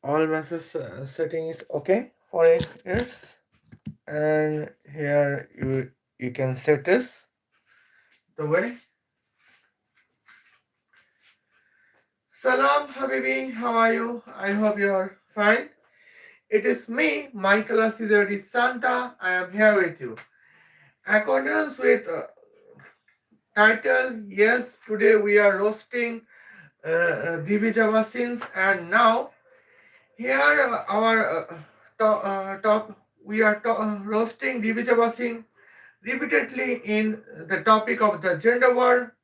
All message setting is okay for it, yes. And here you can set this the way. Salam Habibi, how are you? I hope you are fine. It is me, Michael Asidari Santa. I am here with you. Accordance with title, yes, today we are roasting Divija Bhasin, and now here our top we are roasting Divija Bhasin repeatedly in the topic of the gender war.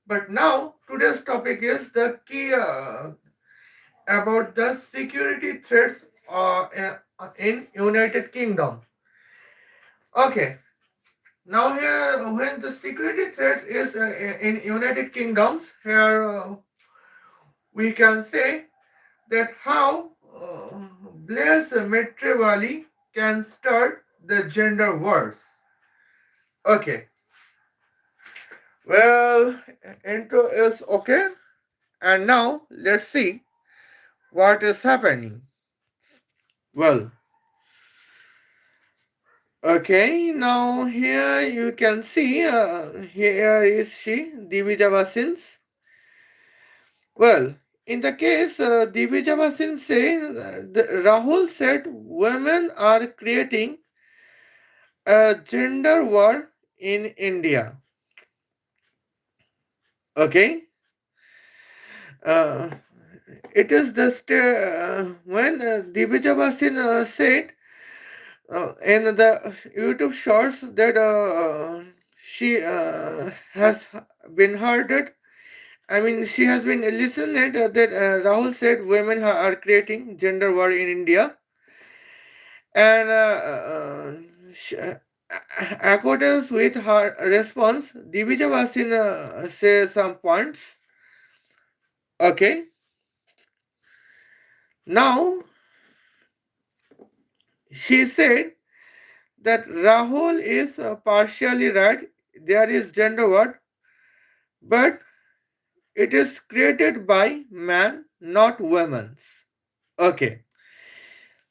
But now today's topic is the key about the security threats in United Kingdom. Okay, now here when the security threat is in United Kingdoms, here we can say that how Blaise Metreweli can start the gender wars. Okay, well, intro is okay, and now let's see what is happening. Well, okay, now here you can see here is she, Divija Bhasin's. Well, in the case, Divija Bhasin say Rahul said women are creating a gender war in India. Okay, uh, it is the when Divija Bhasin said in the YouTube shorts that she has been heard. I mean, she has been listened that Rahul said women are creating gender war in India, and accordance with her response, Divija Bhasin says some points. Okay, now she said that Rahul is partially right. There is gender war, but it is created by man, not women. Okay,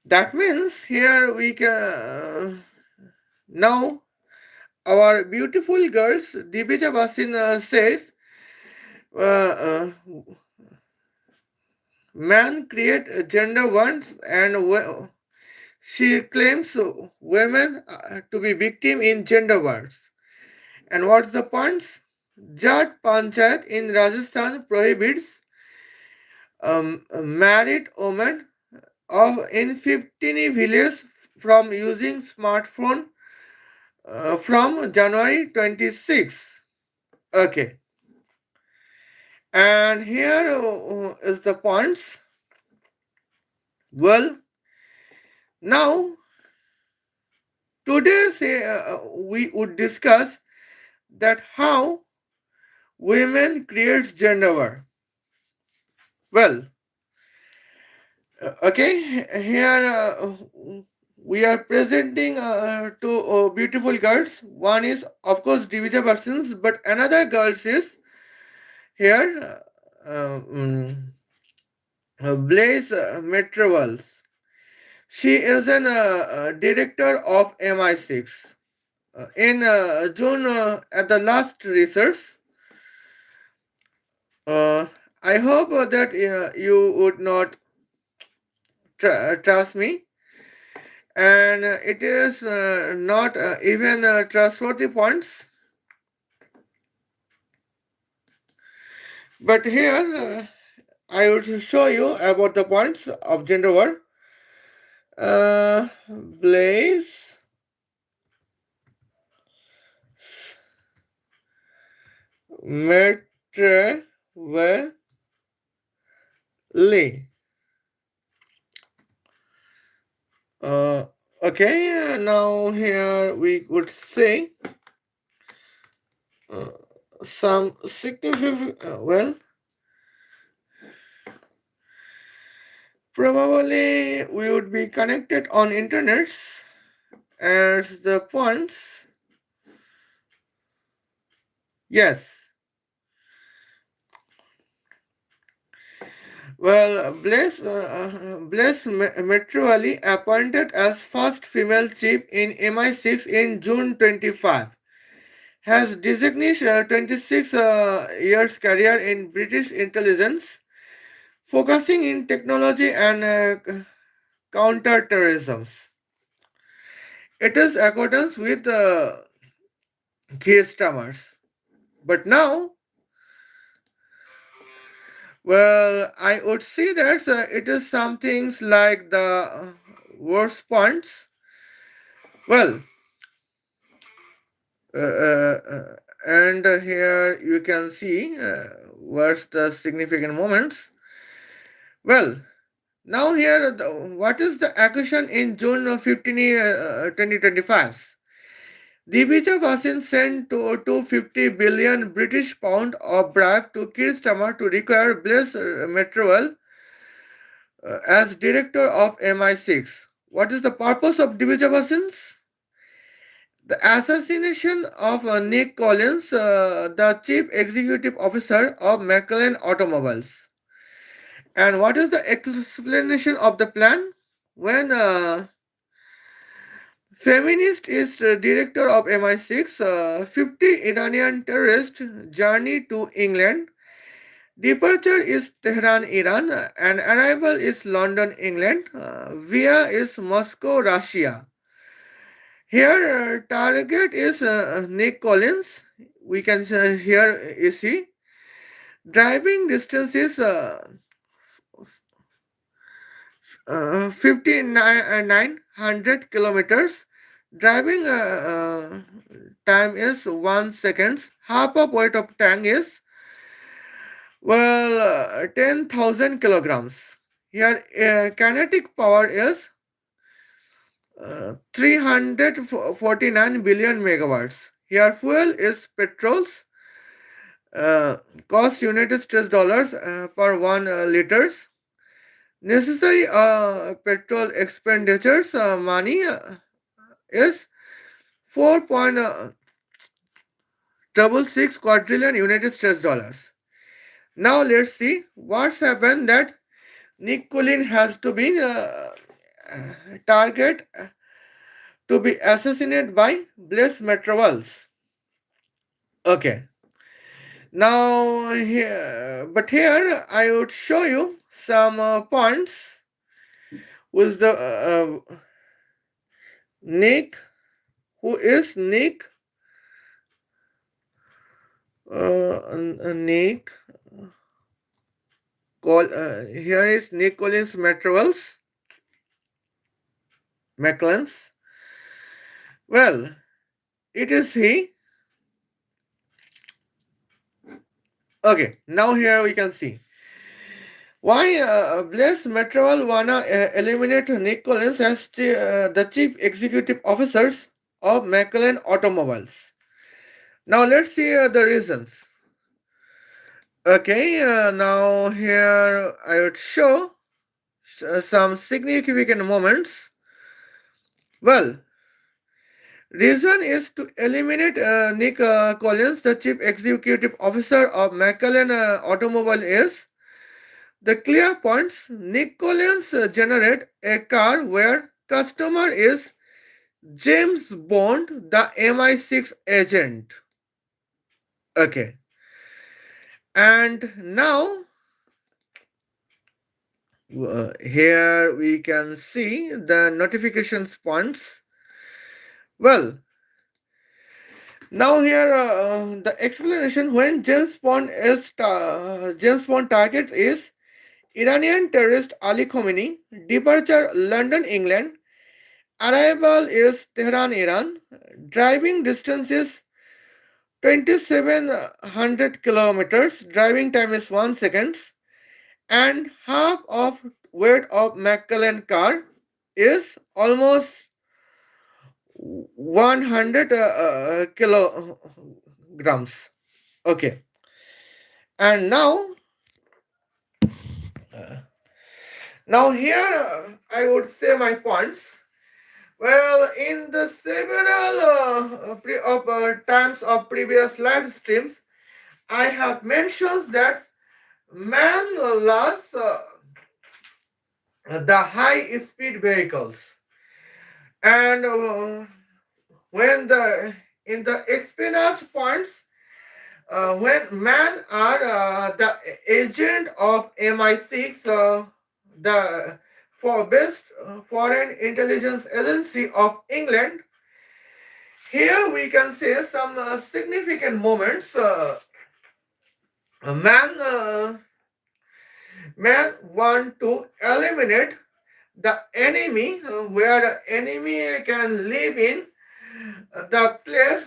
that means here we can now our beautiful girls. Divija Bhasin says man create gender wars and she claims women to be victim in gender wars. And what's the points? Jat Panchayat in Rajasthan prohibits married women of in 15 villages from using smartphone from January 26. Okay, and here is the points. Well, now today we would discuss that how women creates gender war. Well, okay, here we are presenting two beautiful girls. One is, of course, Divija persons, but another girls is here, Blaise Metreweli. She is an director of MI6. In June, at the last research, uh, I hope that you would not trust me, and it is not even trustworthy points. But here I will show you about the points of gender war. Blaze Metreweli. Uh, okay, now here we could say uh, some significant, probably we would be connected on internet as the points. Yes. Blaise Metreweli appointed as first female chief in MI6 in June 25, has designated 26 years career in British intelligence, focusing in technology and counterterrorism. It is accordance with Keir Starmer's. But now, I would say that it is some things like the worst points. Well, and here you can see what's the significant moments. Well, now here, what is the accusation in June 15, 2025? Divija Bhasin sent to 250 billion British pound of bribe to Keir Starmer to require Blaise Metreweli as director of MI6. What is the purpose of Divija Bhasin's? The assassination of Nick Collins, the chief executive officer of McLaren Automobiles. And what is the explanation of the plan? When Feminist is director of MI6, 50 Iranian terrorists journey to England. Departure is Tehran, Iran, and arrival is London, England. Via is Moscow, Russia. Here, target is Nick Collins. We can here is he. Driving distance is 5900 kilometers. Driving time is 1 seconds. Half of weight of tank is 10,000 kilograms. Here kinetic power is 349 billion megawatts. Here fuel is petrols. Uh, Cost United States dollars per 1 liters. Necessary petrol expenditures money is 4.66 quadrillion United States dollars. Now let's see what's happened that Nick Collin has to be target to be assassinated by Blaise Metreweli. Okay. Now here, but here I would show you some points with the Nick, who is Nick, Nick. Here is Nick Collins McClellan's. Well, it is he. Okay, now here we can see why Blaise Metreweli wanna eliminate Nick Collins as the chief executive officers of McLaren Automobiles. Now let's see the reasons. Okay, now here I would show some significant moments. Well, reason is to eliminate Nick Collins, the chief executive officer of McLaren Automobile is the clear points. Nick Collins generate a car where customer is James Bond, the MI6 agent. Okay. And now here we can see the notifications points. Well, now here the explanation when James Bond target is Iranian terrorist Ali Khomeini, departure London, England, arrival is Tehran, Iran, driving distance is 2700 kilometers, driving time is 1 second, and half of weight of McLaren car is almost 100 kilograms. Okay, and now here I would say my points. Well, in the several times of previous live streams, I have mentioned that man loves the high speed vehicles, and when the in the espionage points, when man are the agent of MI6, the for best foreign intelligence agency of England. Here we can say some significant moments. Man, man want to eliminate the enemy, where the enemy can live in the place,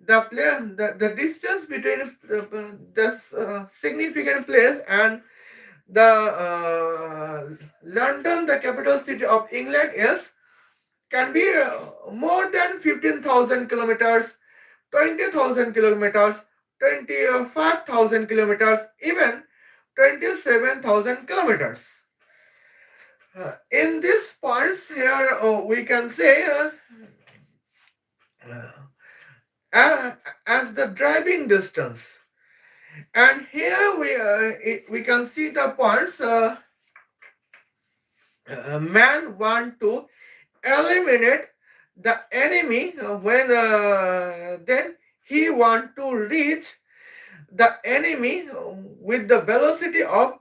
the distance between the significant place and the London, the capital city of England, is can be more than 15,000 kilometers, 20,000 kilometers, 25,000 kilometers, even 27,000 kilometers. In these points here, we can say uh, as the driving distance. And here we can see the points. Man want to eliminate the enemy when then he want to reach the enemy with the velocity of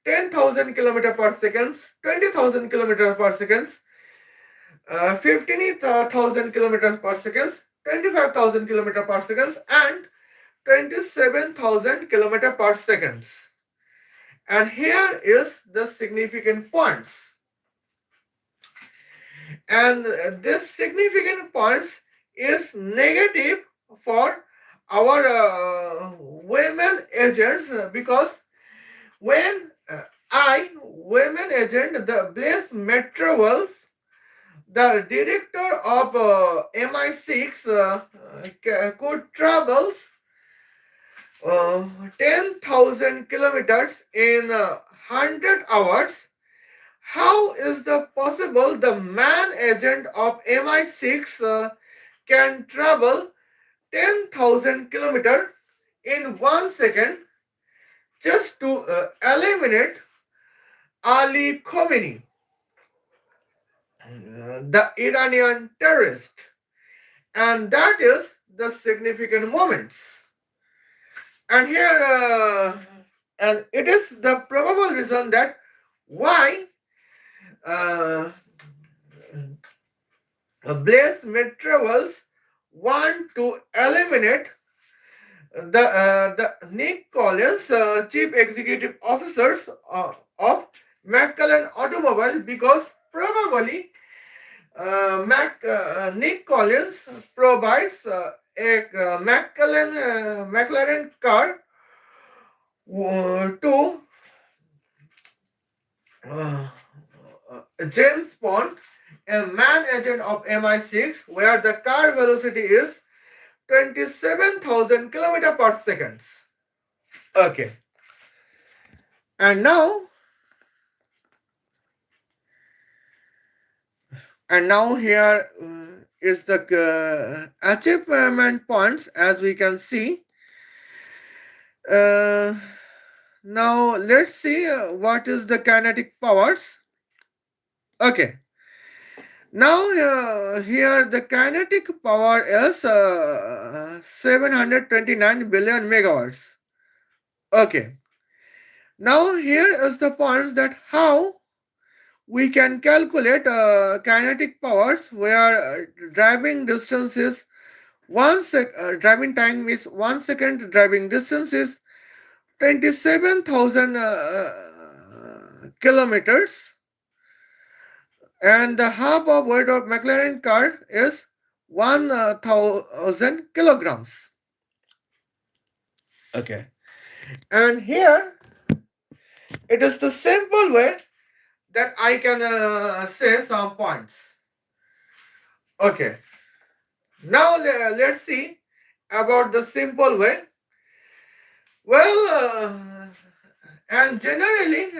10,000 kilometer per second, 20,000 kilometer per second, 15,000 kilometers per second, 25,000 kilometer per second, and 27,000 kilometer per second. And here is the significant points. And this significant points is negative for our women agents, because when women agent, the Blaise Metreweli, the director of MI6, could travel 10,000 kilometers in 100 hours. How is the possible the man agent of MI6 can travel 10,000 kilometers in 1 second just to eliminate Ali Khomeini, the Iranian terrorist? And that is the significant moments. And here, and it is the probable reason that why uh, Blaise Metreweli want to eliminate the Nick Collins, chief executive officers of McLaren Automobile, because probably Nick Collins provides a McLaren car to uh, James Bond, a man agent of MI6, where the car velocity is 27,000 kilometers per second. Okay. And now, here is the achievement points, as we can see. Uh, Now let's see what is the kinetic powers. Okay. Now here the kinetic power is 729 billion megawatts. Okay. Now here is the points that how we can calculate kinetic powers, where driving distance is driving time is 1 second, driving distance is 27,000 kilometers, and the half of weight of McLaren car is 1,000 kilograms. Okay. And here it is the simple way that I can say some points. Okay. Now let's see about the simple way. Well, and generally,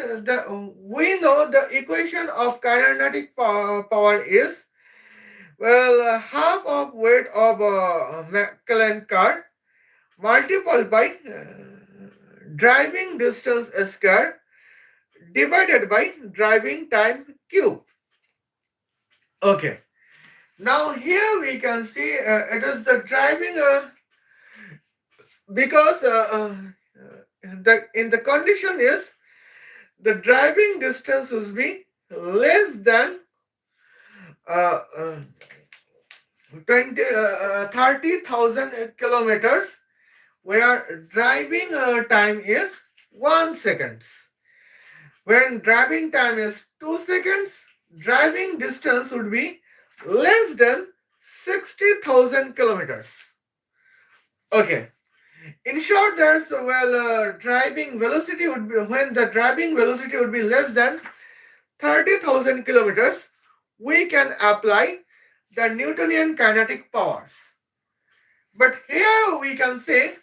we know the equation of kinetic power is, well, half of weight of a McLaren car multiplied by driving distance square divided by driving time cube. Okay. Now here we can see it is the driving because the in the condition is the driving distance will be less than uh, uh, 30,000 kilometers, where driving time is 1 second. When driving time is 2 seconds, driving distance would be less than 60,000 kilometers. Okay. In short, that's driving velocity would be when the driving velocity would be less than 30,000 kilometers, we can apply the Newtonian kinetic powers. But here we can say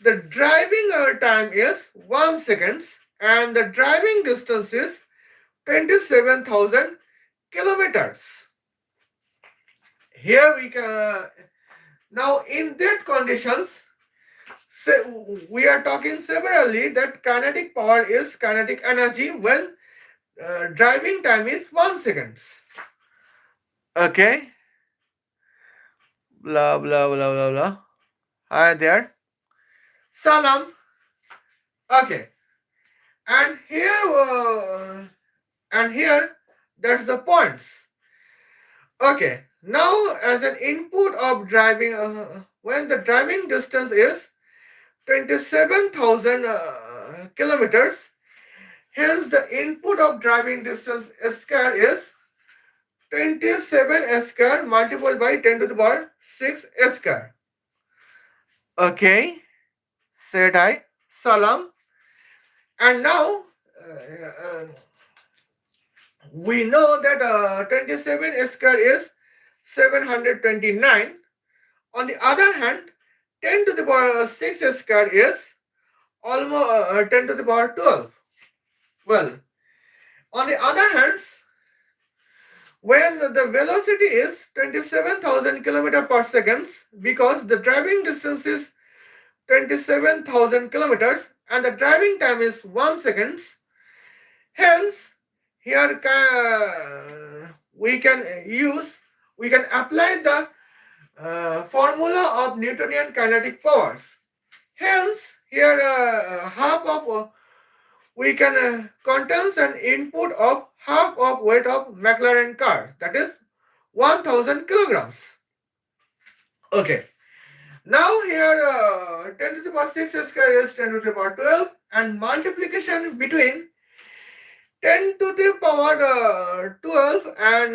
the driving time is 1 second and the driving distance is 27,000 kilometers. Here we can now in that conditions we are talking severally that kinetic power is kinetic energy when driving time is 1 second. Okay. Blah blah blah blah blah. Hi there. Salam. Okay. And here that's the points. Okay. Now as an input of driving when the driving distance is 27,000 kilometers, hence the input of driving distance square is 27 square multiplied by 10 to the power 6 square. Okay, said I. Salam. And now we know that 27 square is 729. On the other hand, 10 to the power 6 square is almost 10 to the power 12. Well, on the other hand, when the velocity is 27,000 km per second, because the driving distance is 27,000 kilometers and the driving time is 1 second, hence here we can apply the formula of Newtonian kinetic powers. Hence here half of we can contains an input of half of weight of McLaren car, that is 1000 kilograms. Okay. Now here 10 to the power 6 square is 10 to the power 12 and multiplication between 10 to the power 12 and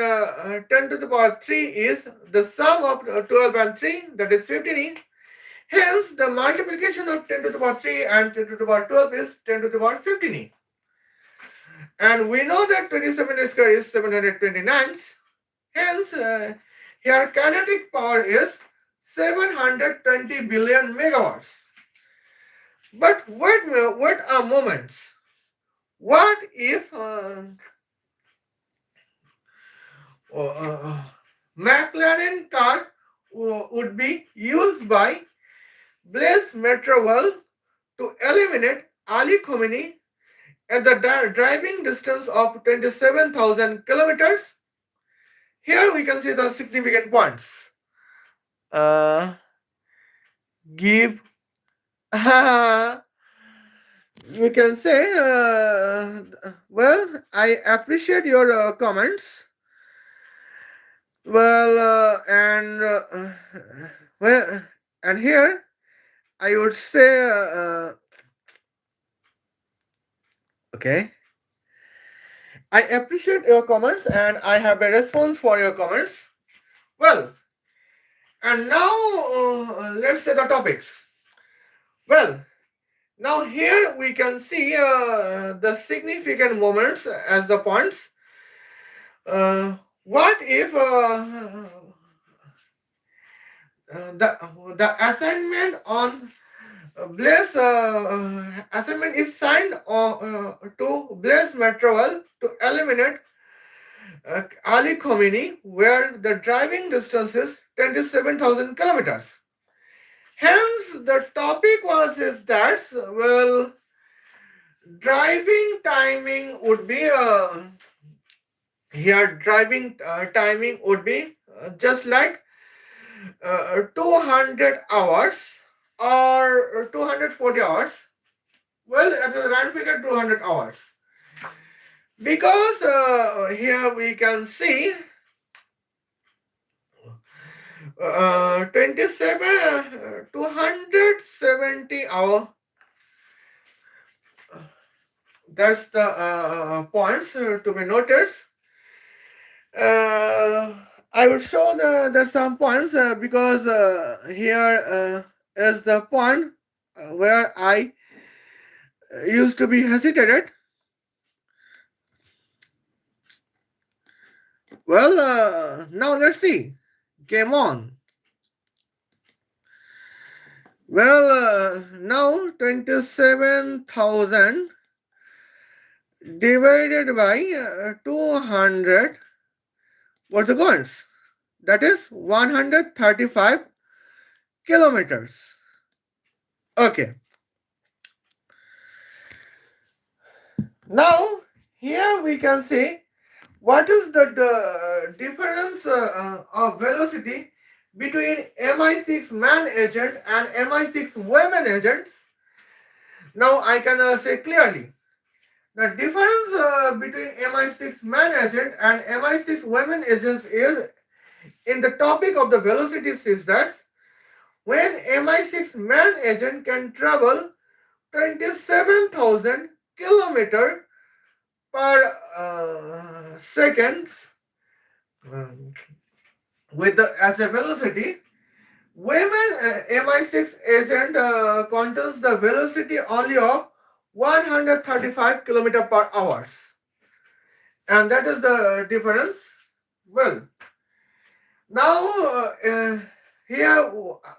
10 to the power 3 is the sum of 12 and 3, that is 15. Hence the multiplication of 10 to the power 3 and 10 to the power 12 is 10 to the power 15. And we know that 27 square is 729. Hence here kinetic power is 720 billion megawatts. But wait a moment. What if McLaren car would be used by Blaise Metreweli to eliminate Ali Khomeini at the driving distance of 27,000 kilometers? Here we can see the significant points. Give we can say well, I appreciate your comments. Well well, and here I would say okay, I appreciate your comments and I have a response for your comments. Well, and now let's say the topics. Well, now here we can see the significant moments as the points. What if the assignment on Blaise assignment is signed to Blaise Metreweli to eliminate Ali Khomeini, where the driving distance is 27,000 kilometers. Hence, the topic was is that, well, driving timing would be here driving timing would be just like 200 hours or 240 hours. Well, as a round figure, 200 hours. Because here we can see 270 hour. That's the points to be noticed. I will show the some points because here is the point where I used to be hesitated. Well, now let's see. Game on. Well, now 27,000 divided by 200. What's the coins? That is 135 kilometers. Okay. Now, here we can see what is the difference of velocity between MI6 man agent and MI6 women agents. Now I can say clearly. The difference between MI6 man agent and MI6 women agents is in the topic of the velocities is that when MI6 man agent can travel 27,000 kilometers per second um, with the as a velocity, women MI6 agent contains the velocity only of 135 kilometer per hour, and that is the difference. Well, now here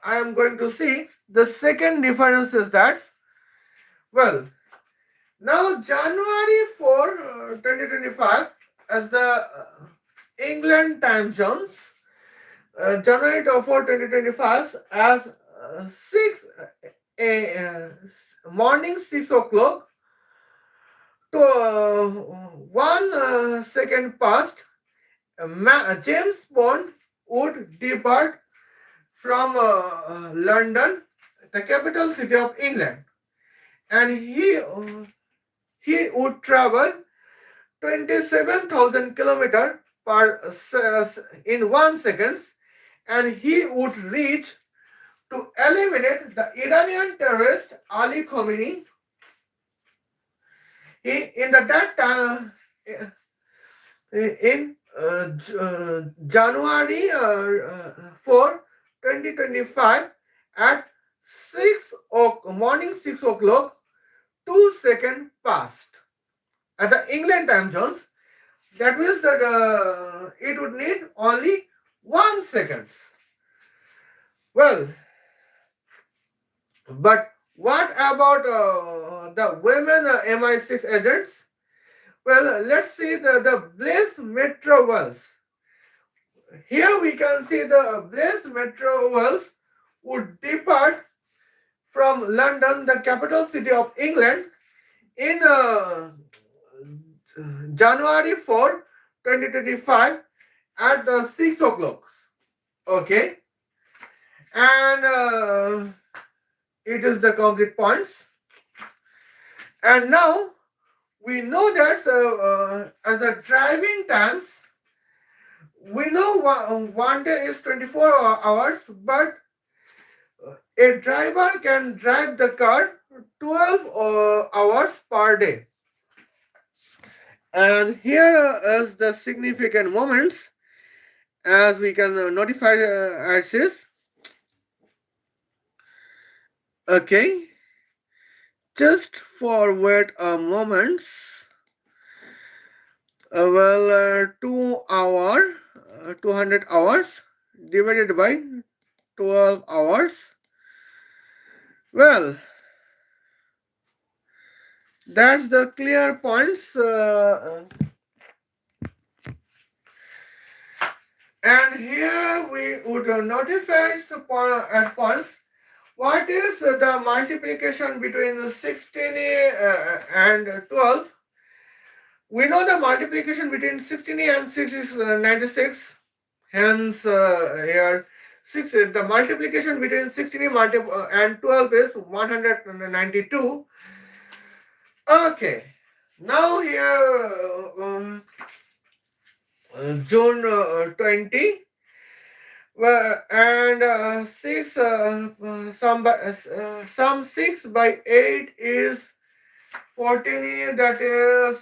I am going to see the second difference is that, well, now January 4, 2025 as the England time zones, January 4, 2025 as 6 morning 6 o'clock to 1 second past, James Bond would depart from London, the capital city of England, and he would travel 27,000 kilometers per in 1 second, and he would reach to eliminate the Iranian terrorist Ali Khomeini. In the that time in January 4, 2025 at 6 o'clock, 2 seconds past at the England time zones. That means that it would need only 1 second. Well, but what about the women MI6 agents? Well, let's see the Blaise Metreweli. Here we can see the Blaise Metreweli would depart from London, the capital city of England, in January 4, 2025 at the 6 o'clock. Okay. And it is the complete points. And now we know that as a driving times, we know one day is 24 hours, but a driver can drive the car 12 hours per day. And here is the significant moments as we can notify as is. Okay, just forward a moment. 2 hour, 200 hours divided by 12 hours. Well, that's the clear points. And here we would notify as points What is the multiplication between 16 and 12? We know the multiplication between 16 and 6 is 96. Hence, here 6 the multiplication between 16 and 12 is 192. Okay. Now here June 20. And 6 some 6 by 8 is 14, that is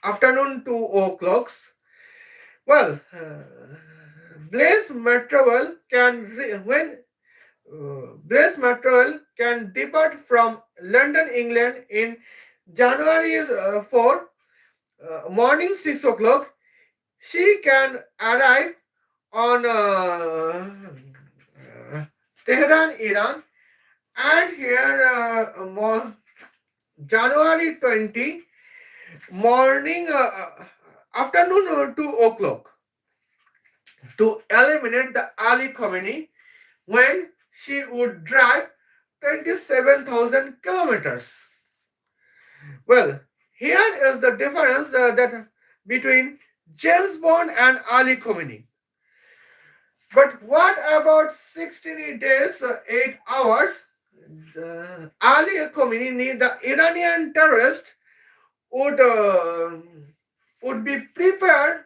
afternoon 2 o'clock. Well, Blaise Metreweli Blaise Metreweli can depart from London, England in January 4 morning 6 o'clock. She can arrive on Tehran, Iran, and here January 20 morning afternoon 2 o'clock to eliminate the Ali Khomeini when she would drive 27,000 kilometers. Well, here is the difference that between James Bond and Ali Khomeini. But what about 16 days, 8 hours? Ali Khomeini, the Iranian terrorist, would be prepared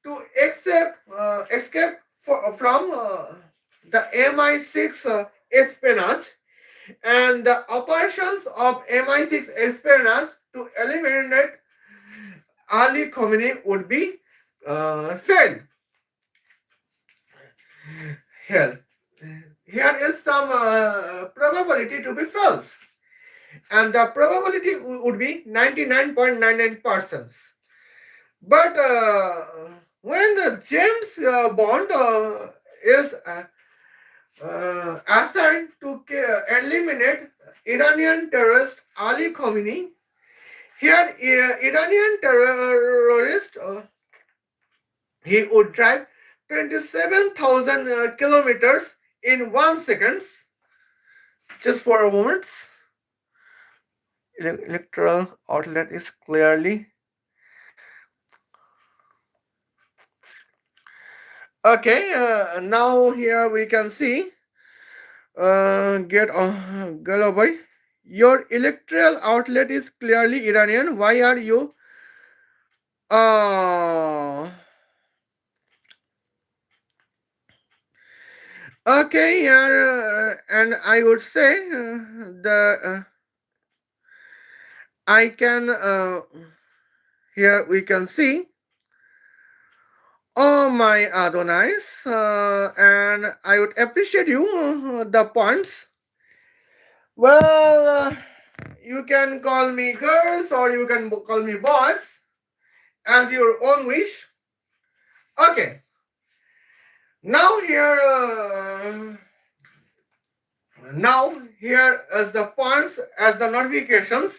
to escape from the MI6 espionage, and the operations of MI6 espionage to eliminate Ali Khomeini would be failed. Here, here is some probability to be false, and the probability would be 99.99%. But when James Bond is assigned to eliminate Iranian terrorist Ali Khomeini, here Iranian terrorist he would drive 27,000 kilometers in 1 second. Just for a moment. Electoral outlet is clearly. Okay, now here we can see. Get Galobai. Your electoral outlet is clearly Iranian. Why are you? Okay, here and I would say I can here we can see. Oh my Adonais, and I would appreciate you the points. Well, you can call me girls or you can call me boys as your own wish. Okay. Now here is the points as the notifications.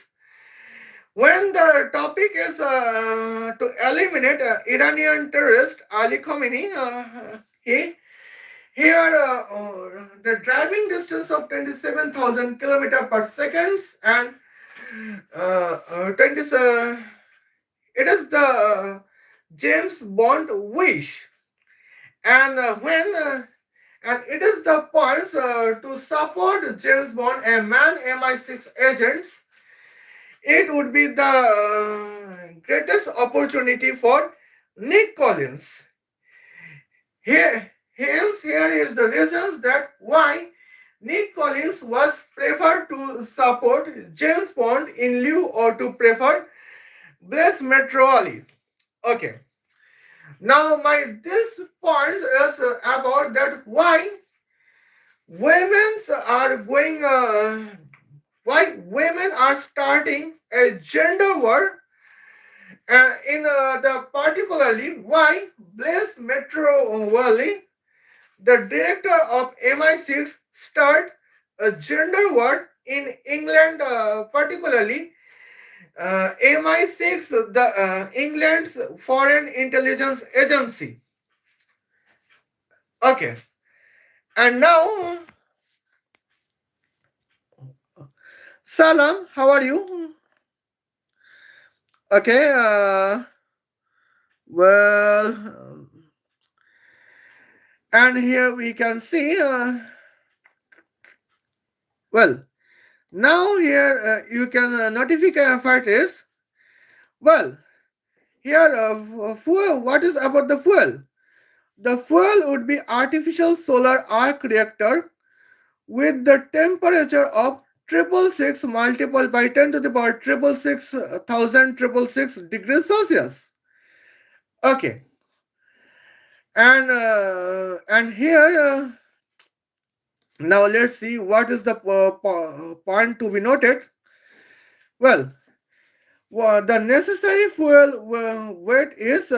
When the topic is to eliminate Iranian terrorist Ali Khomeini, the driving distance of 27,000 kilometers per second, and 20. It is the James Bond wish, and and it is the points to support James Bond, a man MI6 agents. It would be the greatest opportunity for Nick Collins. Here is the reasons that why Nick Collins was preferred to support James Bond in lieu or to prefer Blaise Metreweli. Okay. Now this point is about that why women are going why women are starting a gender war, in the particularly why Blaise Metreweli, the director of MI6, start a gender war in England, particularly MI6, the England's foreign intelligence agency. Okay, and now, Salam, how are you? Okay, well, and here we can see, well, now here you can notify effort is, well, here fuel, what is about the fuel? The fuel would be artificial solar arc reactor with the temperature of triple six multiplied by 10 to the power triple six thousand triple six degrees Celsius. Okay, and here now let's see what is the point to be noted. Well, the necessary fuel weight is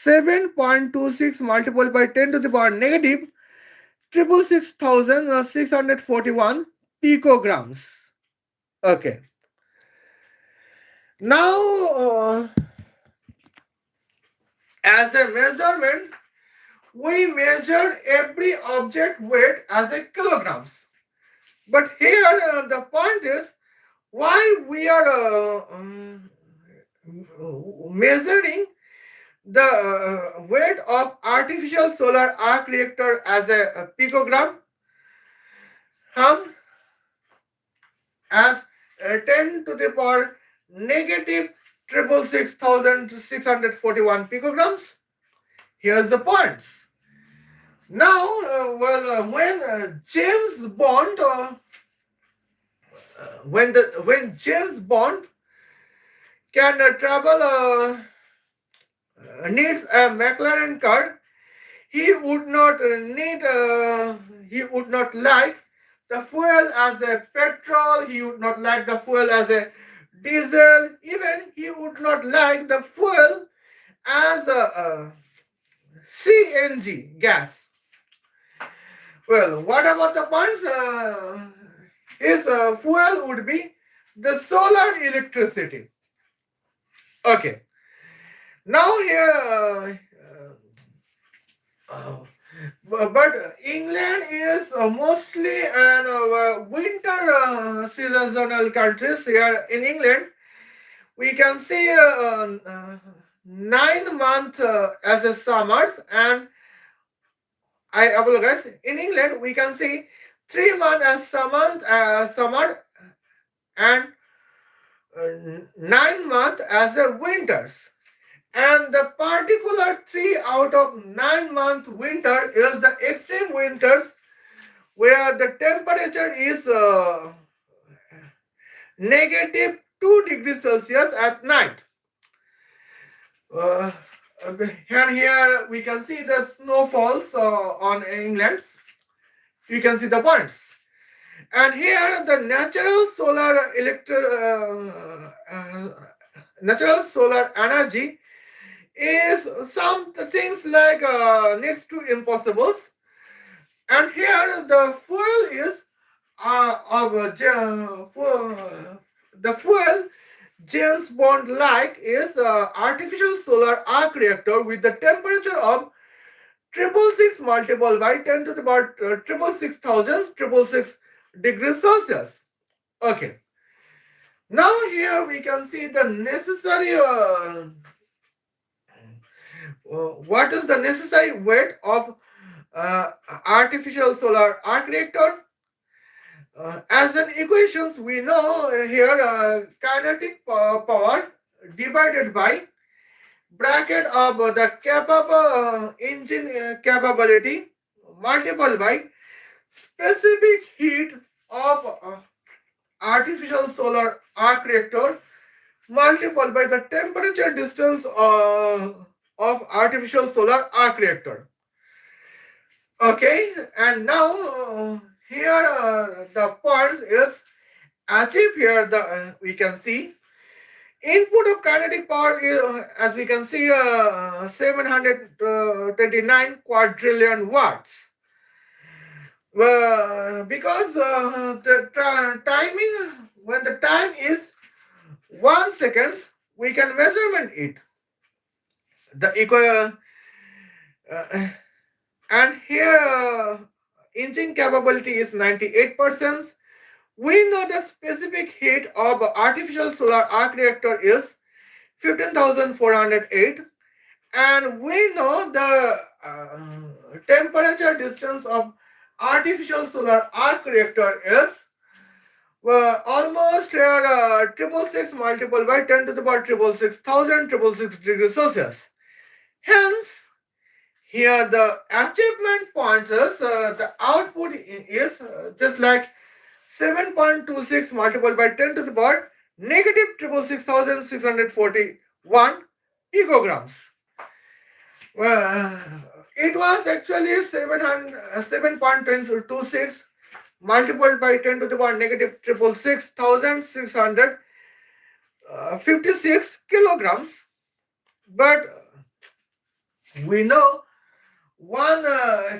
7.26 multiplied by 10 to the power negative triple six thousand 641 picograms. Okay. Now, as a measurement, we measure every object weight as a kilograms. But here the point is why we are measuring the weight of artificial solar arc reactor as a picogram, as 10 to the power negative triple six thousand six hundred 41 picograms. Here's the points. Now, when James Bond, when James Bond can travel, needs a McLaren car, he would not he would not like the fuel as a petrol. He would not like the fuel as a diesel. Even he would not like the fuel as a CNG gas. Well, what about the points? His fuel would be the solar electricity. Okay. Now here, but England is mostly an winter seasonal countries. Here in England, we can see 9 months as a summers, and I apologize. In England, we can see 3 months as summer and 9 months as the winters. And the particular 3 out of 9 month winter is the extreme winters where the temperature is negative 2 degrees Celsius at night. Uh, and here we can see the snowfalls on England. You can see the points. And here the natural solar energy is some things like next to impossibles. And here the fuel is the fuel James Bond like is artificial solar arc reactor with the temperature of triple six multiplied by 10 to the power triple six thousand triple six degrees Celsius. Okay. Now here we can see the necessary what is the necessary weight of artificial solar arc reactor. As an equations, we know here kinetic power divided by bracket of the capable engine capability multiplied by specific heat of artificial solar arc reactor multiplied by the temperature distance of artificial solar arc reactor. Okay, and now here the point is achieved. Here the we can see input of kinetic power is as we can see 729 quadrillion watts. Because the timing when the time is 1 second, we can measurement it. The equal. And here engine capability is 98%. We know the specific heat of artificial solar arc reactor is 15,408, and we know the temperature distance of artificial solar arc reactor is almost here 666 multiplied by 10 to the power 666,666 degrees Celsius. Hence, here the achievement points is the output is just like 7.26 multiplied by 10 to the power negative 666,641 picograms. Well, it was actually 7.26 multiplied by 10 to the power negative 666,656 kilograms. But we know 1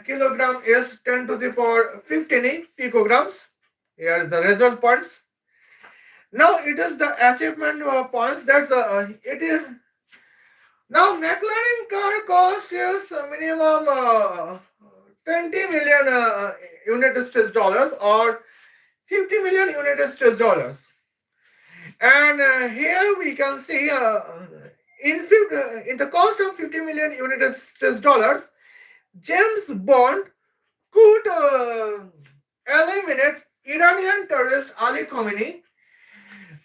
kilogram is 10 to the power 15 picograms. Here is the result points. Now it is the achievement points that it is. Now McLaren car cost is minimum 20 million United States dollars or 50 million United States dollars. And here we can see in the cost of 50 million United States dollars, James Bond could eliminate Iranian terrorist Ali Khamenei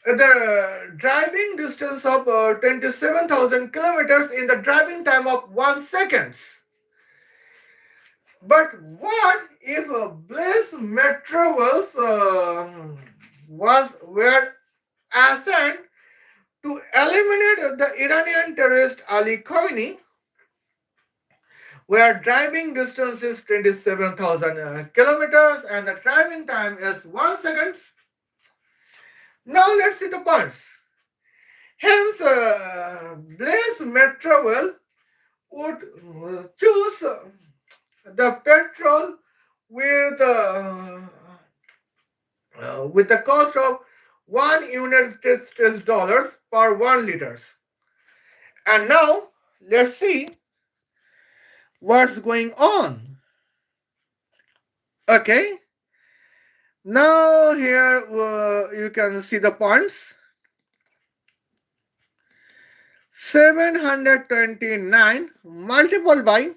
the driving distance of 27,000 kilometers in the driving time of 1 second. But what if Blaise Metreweli were assigned to eliminate the Iranian terrorist Ali Khamenei, where driving distance is 27,000 kilometers and the driving time is 1 second? Now let's see the points. Hence, Blaise Metreweli would choose the petrol with the cost of 1 United States dollars per 1 liters. And now let's see what's going on. Okay. Now here you can see the points. 729 multiplied by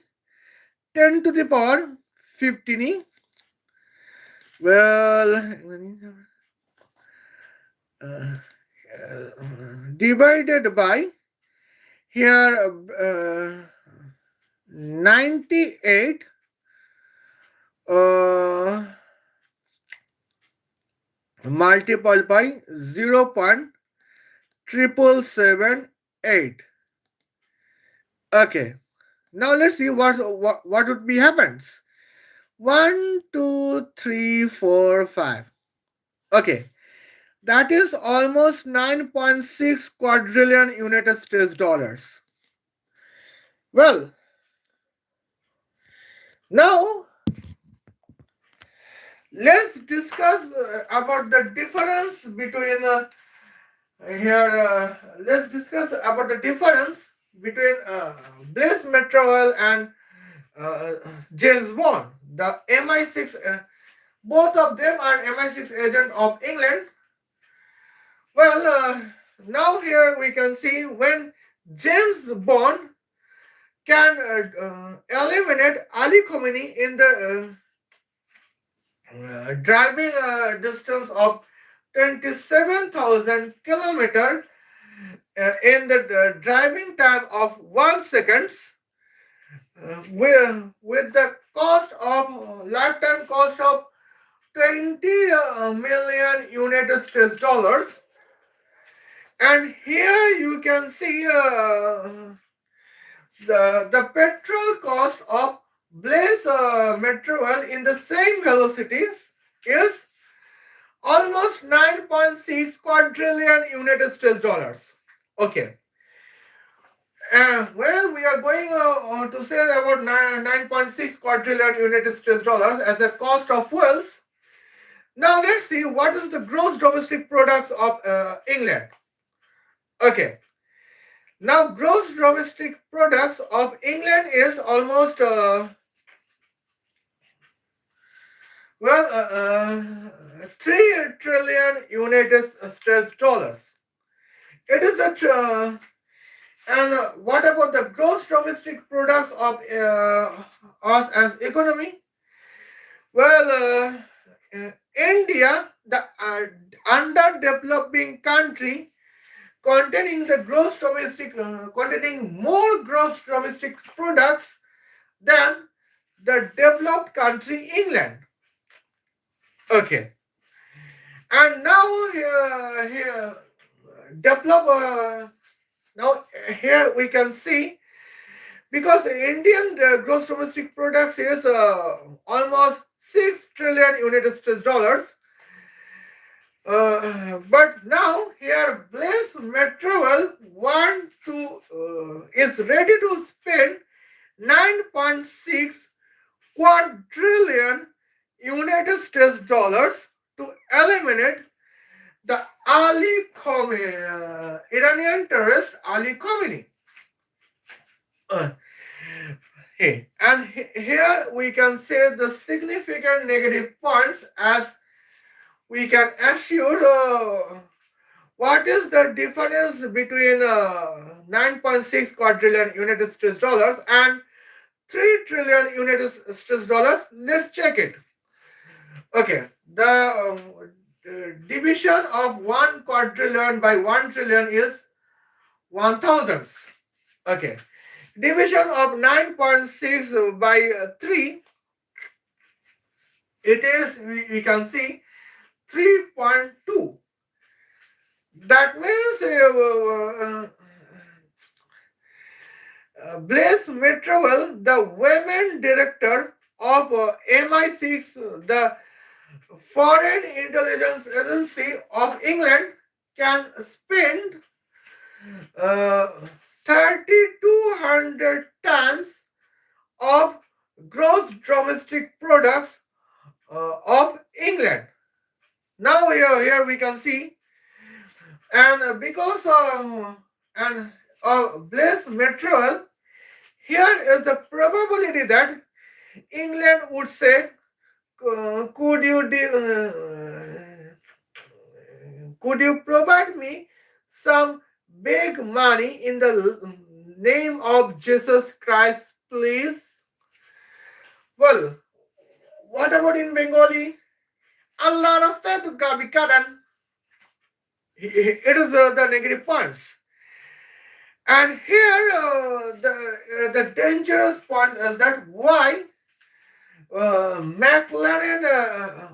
10 to the power 15. Well, divided by here 98 multiplied by 0.778. Okay. Now let's see what would be happens. 1, 2, 3, 4, 5. Okay. That is almost 9.6 quadrillion United States dollars. Well, now let's discuss about the difference between let's discuss about the difference between Blaise Metreweli and James Bond. The MI6, both of them are MI6 agent of England. Well, now here we can see when James Bond can eliminate Ali Khamenei in the driving distance of 27,000 kilometers in the driving time of 1 second with the cost of lifetime cost of 20 million United States dollars. And here you can see the petrol cost of Blaise Metreweli in the same velocities is almost 9.6 quadrillion United States dollars. Okay. Well, we are going to say about 9.6 quadrillion United States dollars as a cost of fuels. Now let's see what is the gross domestic products of England. Okay. Now gross domestic products of England is almost Well, 3 trillion United States dollars. It is a and what about the gross domestic products of us as economy? Well, India, the underdeveloping country, containing more gross domestic products than the developed country England. Okay, and now here develop. Now here we can see because the Indian gross domestic product is almost 6 trillion United States dollars. But now here Blaise Metreweli is ready to spend 9.6 quadrillion United States dollars to eliminate the Iranian terrorist Ali Khamenei. Uh, and here we can say the significant negative points as we can assure what is the difference between 9.6 quadrillion United States dollars and 3 trillion United States dollars. Let's check it. Okay, the division of 1 quadrillion by 1 trillion is 1000. Okay, division of 9.6 by 3, it is, we can see 3.2. That means Blaise Metreweli, the women director of MI6, the Foreign Intelligence Agency of England, can spend 3,200 times of gross domestic products of England. Now here we can see, and because and Blaise Metreweli, here is the probability that England would say, could you could you provide me some big money in the name of Jesus Christ, please? Well, what about in Bengali? Allah rastaয় তো গাবি কাটান. It is the negative points. And here the dangerous point is that why McLaren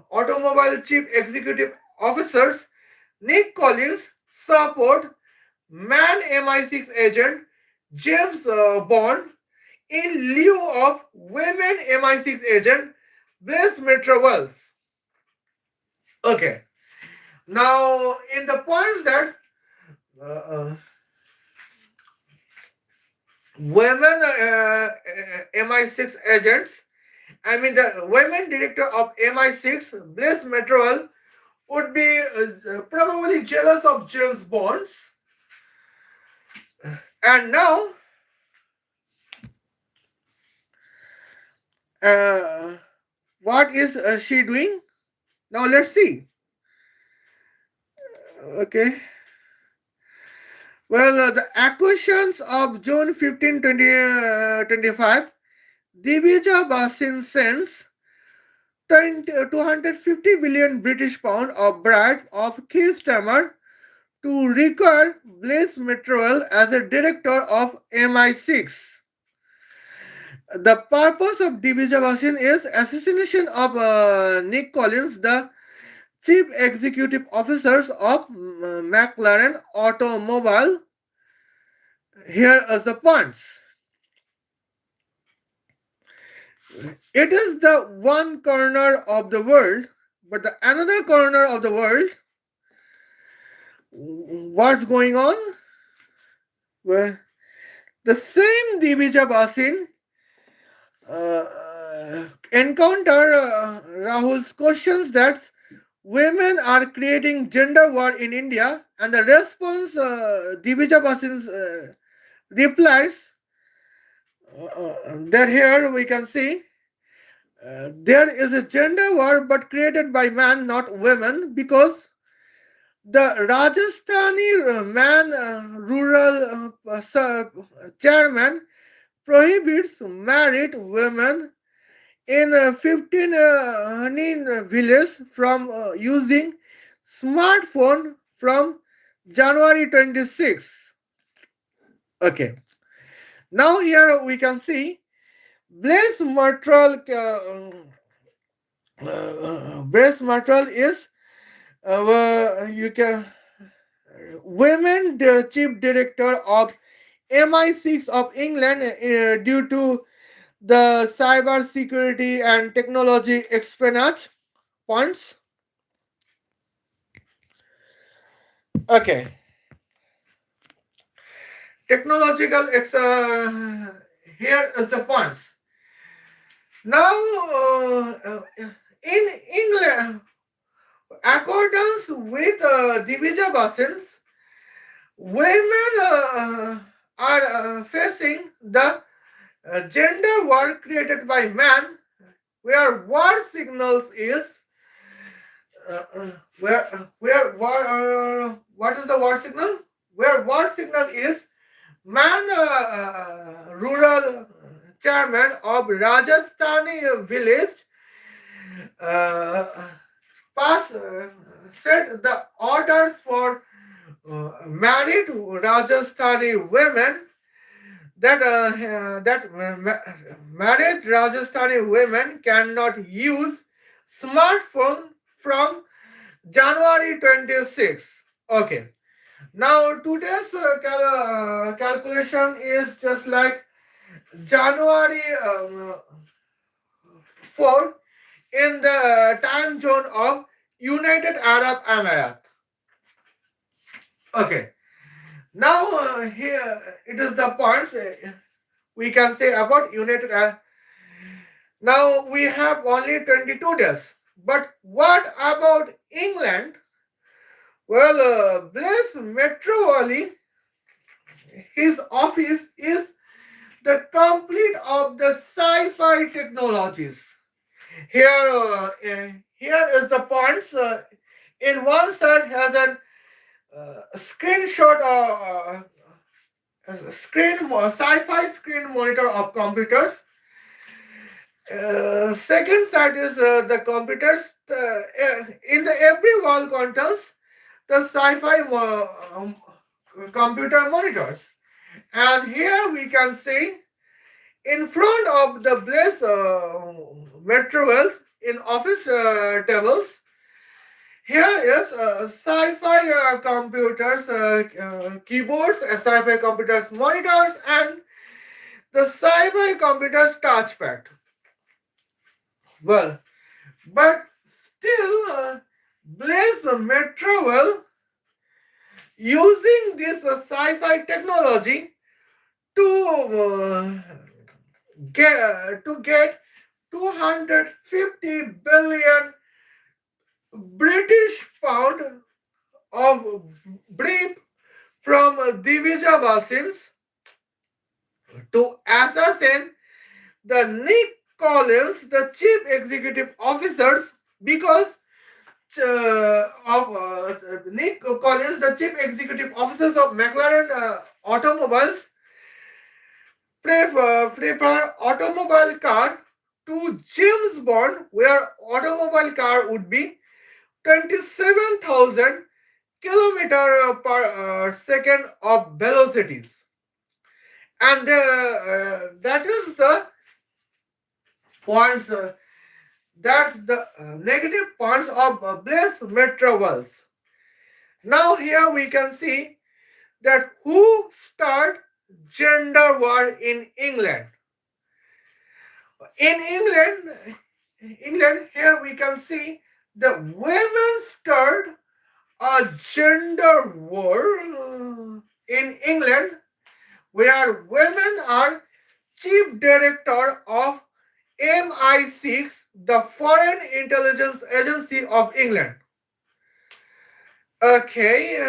automobile chief executive officers Nick Collins support man MI6 agent James Bond in lieu of women MI6 agent Blaise Metreweli. Okay. Now, in the points that women MI6 agents, I mean the women director of MI6, Blaise Metreweli, would be probably jealous of James Bond. And now, what is she doing? Now let's see. Okay. Well, the acquisitions of June 15, 2025, Divija Bhasin sends 250 billion British pound of bribe of key stammer to require Blaise Metreweli as a director of MI6. The purpose of Divija Bhasin is assassination of Nick Collins, the chief executive officers of McLaren Automobile. Here are the points. It is the one corner of the world, but the another corner of the world, what's going on? Well, the same Divija Bhasin encounter Rahul's questions that women are creating gender war in India, and the response Divija Bhasin's replies that here we can see There is a gender war, but created by man, not women, because the Rajasthani man rural chairman prohibits married women in 15 village from using smartphone from January 26. Okay. Now here we can see Blaise Martrol. Blaise Martrol is you can women the chief director of MI6 of England due to the cyber security and technology espionage points. Okay, technological here is the points. Now, in England, accordance with Divija Bhasin's, women are facing the gender war created by man, where war signals is what is the war signal? Where war signal is man rural chairman of Rajasthani village uh, pass set the orders for married Rajasthani women that married Rajasthani women cannot use smartphone from January 26. Okay. Now today's calculation is just like January 4 in the time zone of United Arab Emirates. Okay. Now here it is the points we can say about United Arab. Now we have only 22 days. But what about England? Well, Blaise Metreweli, his office is the complete of the sci-fi technologies. Here is the points. In one side has a screenshot of sci-fi screen monitor of computers. Second side is the computers. In the every wall contains the sci-fi computer monitors. And here we can see in front of the Blaise Metreweli in office tables. Here is sci-fi computers, keyboards, sci-fi computers monitors, and the sci-fi computers touchpad. Well, but still, Blaise Metreweli using this sci-fi technology to get 250 billion British pound of brief from Divija Bhasin to assassinate the Nick Collins, the chief executive officers, because of Nick Collins, the chief executive officers of McLaren Automobiles, prefer automobile car to James Bond, where automobile car would be 27,000 kilometer per second of velocities, and that is the points. That's the negative points of Blaise Metreweli. Now here we can see that who start gender war in England. In England, here we can see the women start a gender war in England, where women are chief director of MI6, the Foreign Intelligence Agency of England. Okay,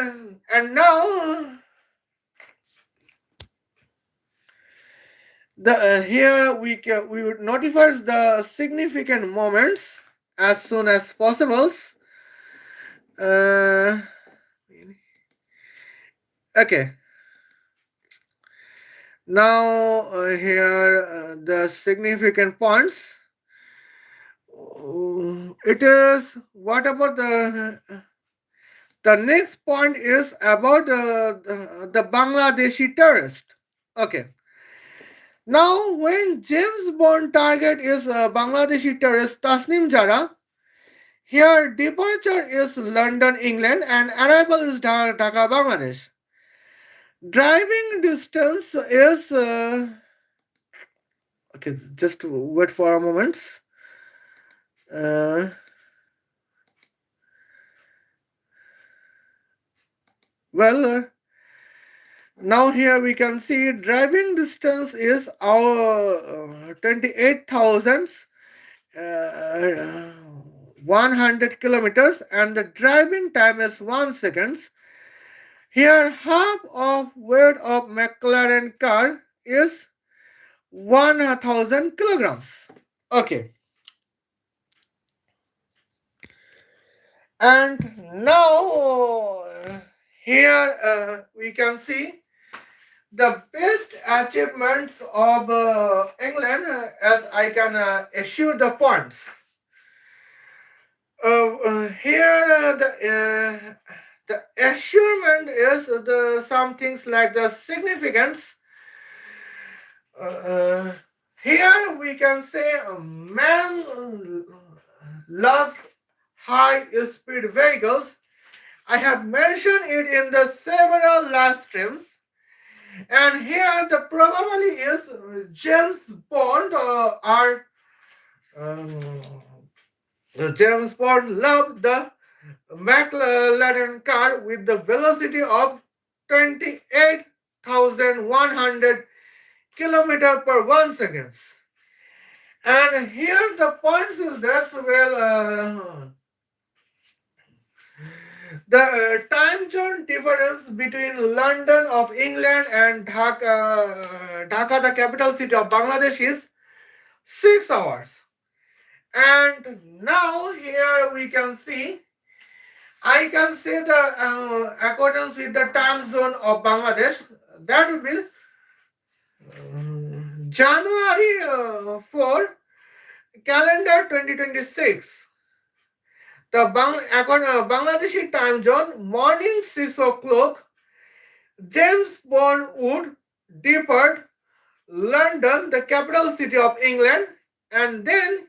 The here we would notify the significant moments as soon as possible. Uh, okay. Now here the significant points. It is what about the next point is about the Bangladeshi terrorist. Okay. Now, when James Bond target is Bangladeshi terrorist Tasnim Jara, here departure is London, England, and arrival is Dhaka, Bangladesh. Driving distance is okay. Just wait for a moment. Uh, well, now here we can see driving distance is our 28,000 uh, 100 kilometers, and the driving time is 1 second. Here, half of weight of McLaren car is 1,000 kilograms. Okay, and now here we can see the best achievements of England as I can issue the points. Here the assurement is the some things like the significance. Uh, Here we can say a man loves high speed vehicles. I have mentioned it in the several live streams. And here the probably is James Bond or James Bond loved the McLaren car with the velocity of 28,100 kilometer per 1 second. And here the points is that the time zone difference between London of England and Dhaka, the capital city of Bangladesh, is 6 hours. And now here we can see, I can say the accordance with the time zone of Bangladesh, that will be January 4, calendar 2026. The Bangladeshi time zone, morning 6 o'clock, James Bond would depart London, the capital city of England, and then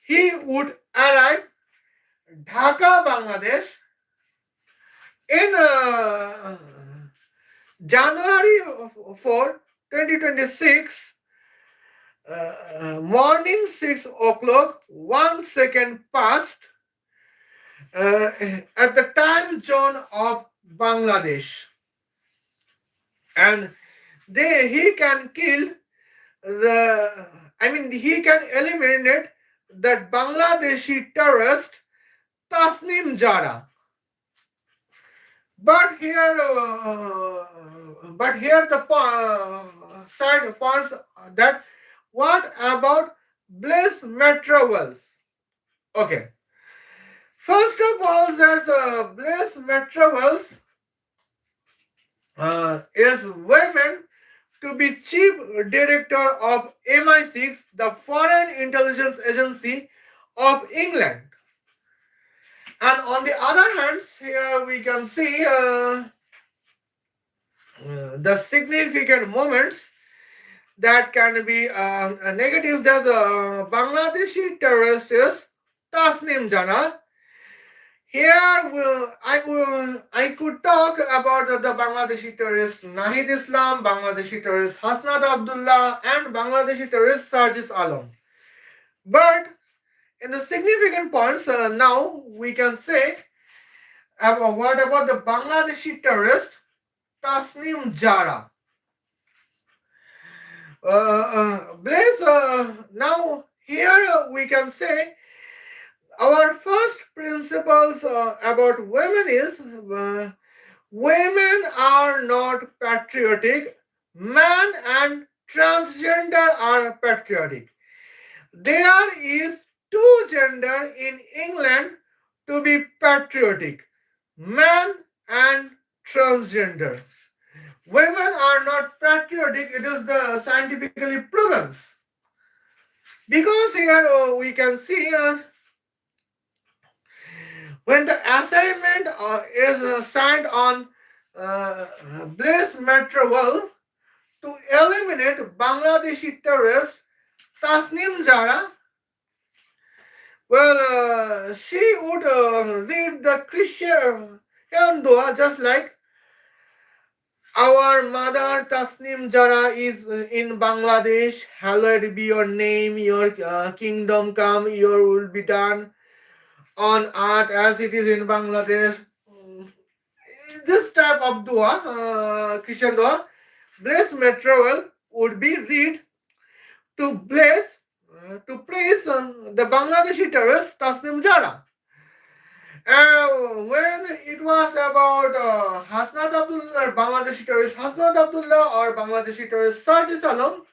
he would arrive Dhaka, Bangladesh in January 4, 2026, morning 6 o'clock, 1 second past, at the time zone of Bangladesh. And he can kill he can eliminate that Bangladeshi terrorist Tasnim Jara. But here the side points that what about Blaise Metreweli? Okay. First of all, there's Blaise Metreweli is women to be chief director of MI6, the Foreign Intelligence Agency of England. And on the other hand, here we can see the significant moments that can be negative. There's a Bangladeshi terrorist is Tasnim Jana. Here I could talk about the Bangladeshi terrorist Nahid Islam, Bangladeshi terrorist Hasnat Abdullah, and Bangladeshi terrorist Sarjis Alam. But in the significant points, now we can say what about the Bangladeshi terrorist Tasnim Jara. Blaise, now here we can say our first principles about women is women are not patriotic. Man and transgender are patriotic. There is two gender in England to be patriotic, man and transgender. Women are not patriotic, it is the scientifically proven. Because here we can see when the assignment is signed on Blaise Metreweli to eliminate Bangladeshi terrorist Tasnim Zara, she would read the Christian dua just like our mother Tasnim Jara is in Bangladesh. Hallowed be your name, your kingdom come, your will be done on earth as it is in Bangladesh. This type of dua, Christian dua, Blaise Metreweli would be read to bless, to praise the Bangladeshi terrorist Tasnim Jara. When it was about Hasnat Abdullah, Bangladeshi terrorist Hasnat Abdullah or Bangladeshi terrorist Sarjis Alam,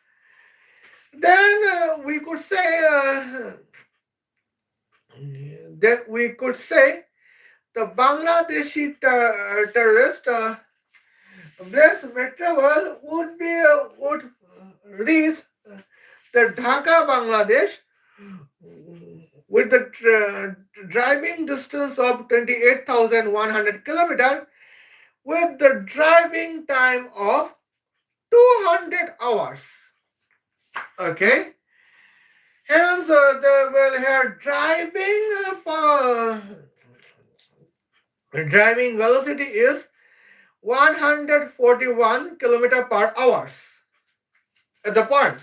then we could say the Bangladeshi terrorist Blaise Metreweli would reach the Dhaka, Bangladesh with the driving distance of 28,100 kilometers with the driving time of 200 hours. Okay. Hence, driving velocity is 141 kilometer per hour at the points.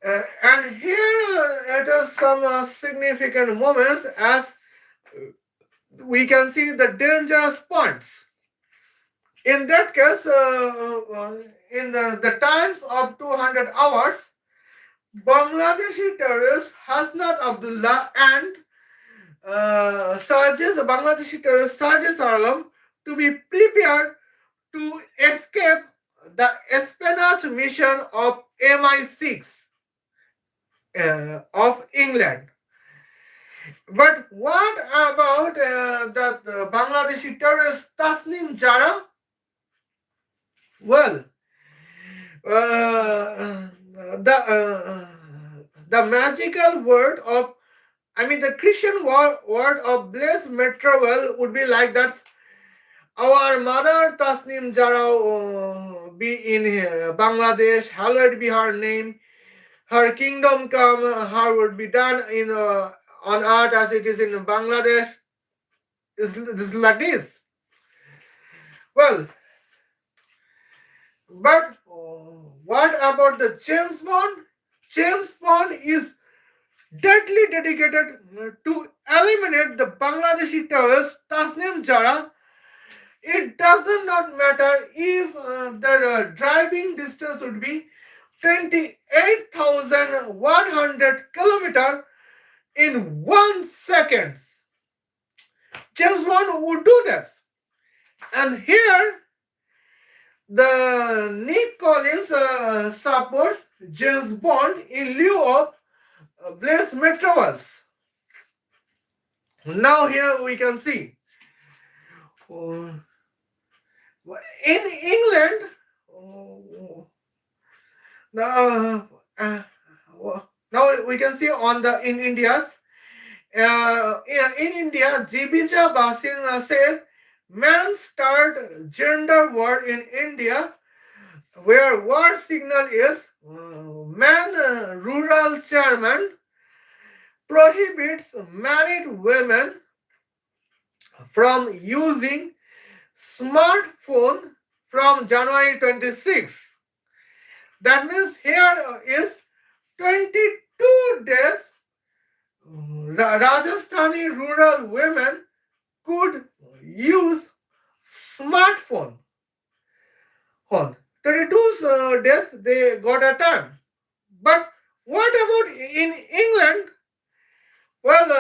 And here it is some significant moments as we can see the dangerous points. In that case, in the times of 200 hours, Bangladeshi terrorist Hasnat Abdullah and Bangladeshi terrorist Sarjis Alam to be prepared to escape the espionage mission of MI6 of England. But what about the Bangladeshi terrorist Tasnim Jara? Well, the magical word of, the Christian word of Blaise Metreweli would be like that. Our mother Tasnim Jara be in Bangladesh, hallowed be her name. Her kingdom come, her would be done in on earth as it is in Bangladesh. This is like this. Well, but what about the James Bond? James Bond is deadly dedicated to eliminate the Bangladeshi terrorist Tasnim Jara. It does not matter if the driving distance would be 28,100 kilometers in 1 second. James Bond would do this. And here, the Nick Collins supports James Bond in lieu of Blaise Metreweli. Now here we can see. In England, now we can see in India, Divija Bhasin said, "Man start gender war in India, where war signal is man rural chairman prohibits married women from using smartphone from January 26. That means here is 22 days Rajasthani rural women could use smartphone. 32 days they got a time. But what about in England? Well,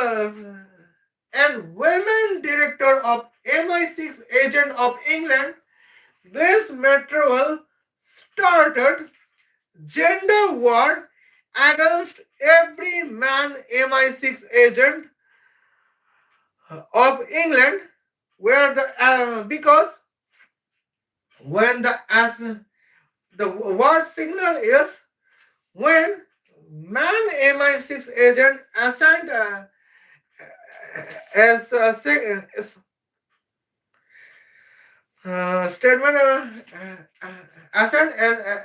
and women director of MI6 agent of England, Blaise Metreweli started gender war against every man MI6 agent of England, where the because when the war signal is when man MI6 agent assigned as statement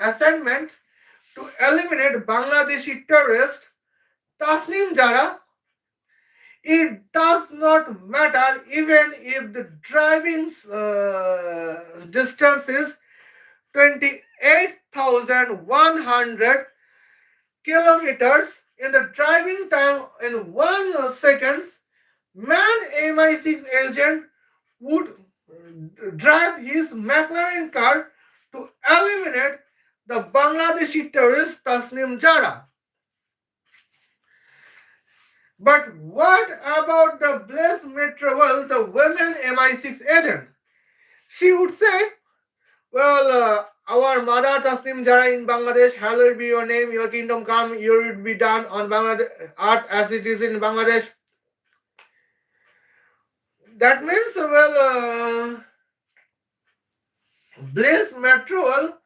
assignment to eliminate Bangladeshi terrorist Tasnim Jara. It does not matter even if the driving distance is 28,100 kilometers in the driving time in 1 seconds. Man MI6 agent would drive his McLaren car to eliminate the Bangladeshi terrorist Tasnim Jara. But what about the Blaise Metreweli, the women MI6 agent? She would say, well, our mother Tasnim Jara in Bangladesh, hallowed be your name, your kingdom come, your will be done on Bangladesh earth as it is in Bangladesh. That means, Blaise Metreweli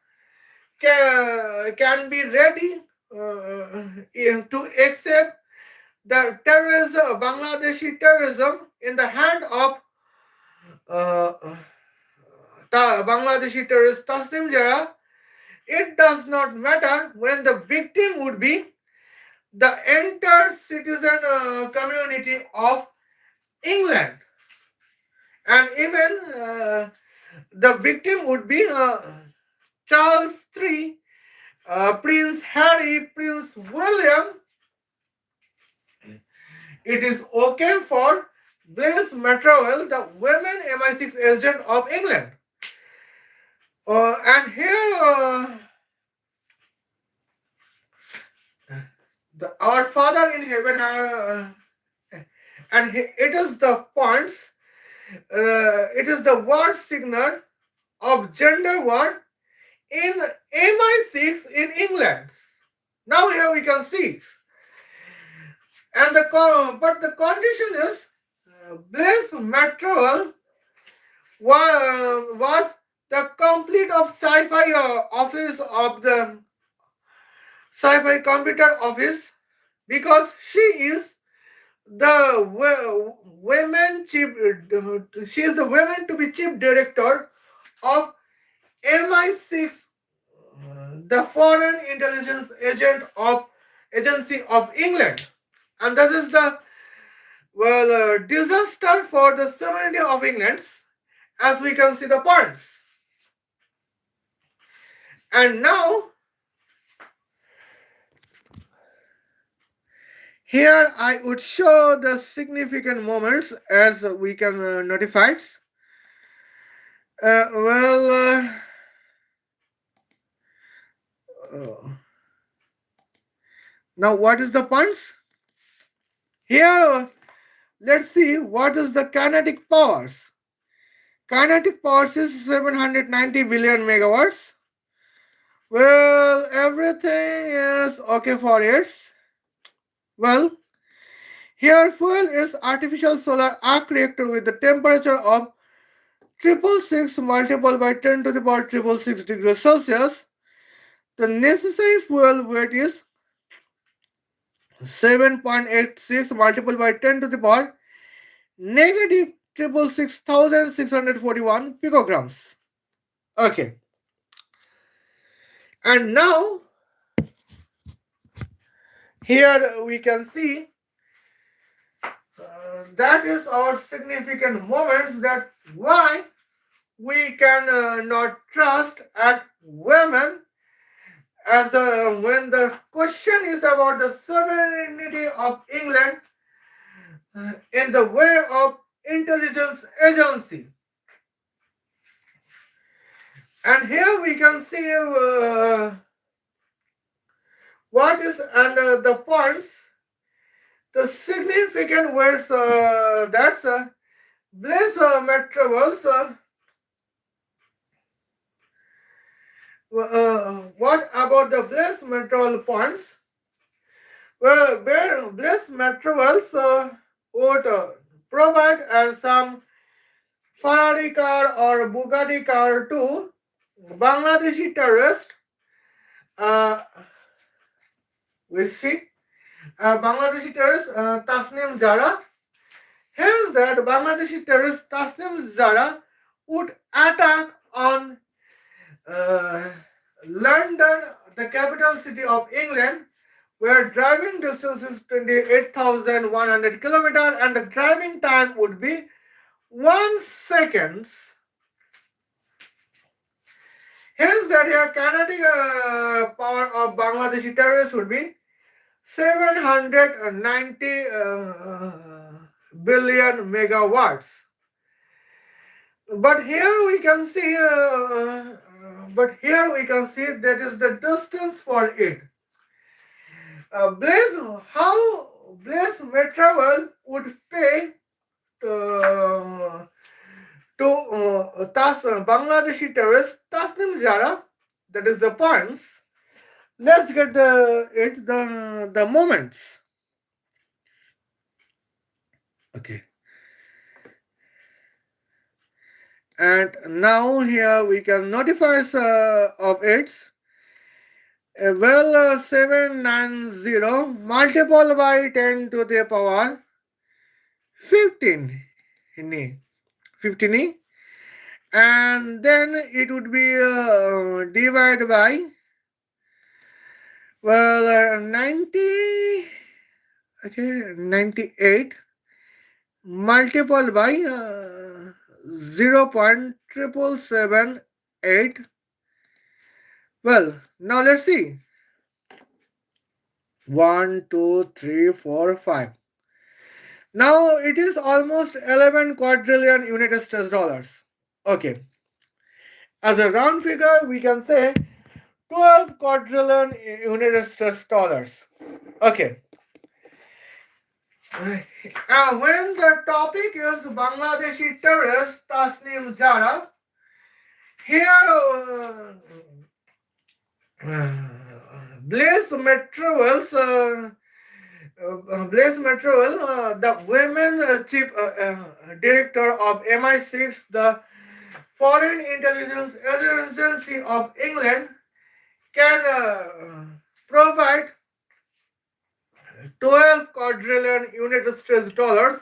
can be ready to accept the terrorism, Bangladeshi terrorism, in the hand of uh, Bangladeshi terrorist Tasnim Jara. It does not matter when the victim would be the entire citizen community of England, and even the victim would be Charles III, Prince Harry, Prince William. It is okay for Blaise Metreweli, the women MI6 agent of England. And here, our Father in heaven, it is the points, it is the war signal of gender war in MI6 in England. Now here we can see. And but the condition is Blaise Metreweli was the complete of sci-fi office of the sci-fi computer office, because she is the women chief. She is the women to be chief director of MI6, the Foreign Intelligence Agent of Agency of England, and this is the disaster for the sovereignty of England, as we can see the points. And now, here I would show the significant moments as we can notify. Now what is the points? Here, let's see what is the kinetic powers. Kinetic powers is 790 billion megawatts. Well, everything is okay for it. Well, here fuel is artificial solar arc reactor with the temperature of 666 multiplied by 10 to the power 666 degrees Celsius. The necessary fuel weight is 7.86 multiplied by 10 to the power negative 666,641 picograms. Okay. And now, here we can see that is our significant moments, that why we can not trust at women, as when the question is about the sovereignty of England in the way of intelligence agency. And here we can see what is under the points, the significant words that's Blaise Metreweli What about the Blaise Metreweli points? Well, Blaise Metreweli would provide some Ferrari car or Bugatti car to Bangladeshi terrorists, uh, which she, Bangladeshi terrorist Tasnim Zara. Hence, that Bangladeshi terrorist Tasnim Zara would attack on uh, London, the capital city of England, where driving distance is 28,100 kilometers and the driving time would be 1 second. Hence, that your kinetic power of Bangladeshi terrorists would be 790 billion megawatts. But here we can see, that is the distance for it. Blaise, how Blaise Metreweli would pay uh, to Bangladeshi terrorist Tasnim Jara, that is the points. Let's get the moments. Okay. And now here we can notify of its 790 multiple by 10 to the power 15 15, and then it would be divided by 98 multiple by 0.778. Well, now let's see. 1, 2, 3, 4, 5. Now it is almost 11 quadrillion United States dollars. Okay. As a round figure, we can say 12 quadrillion United States dollars. Okay. When the topic is Bangladeshi terrorist Tasnim Jara, here Blaise Metreweli, the women chief director of MI6, the Foreign Intelligence Agency of England, can provide 12 quadrillion United States dollars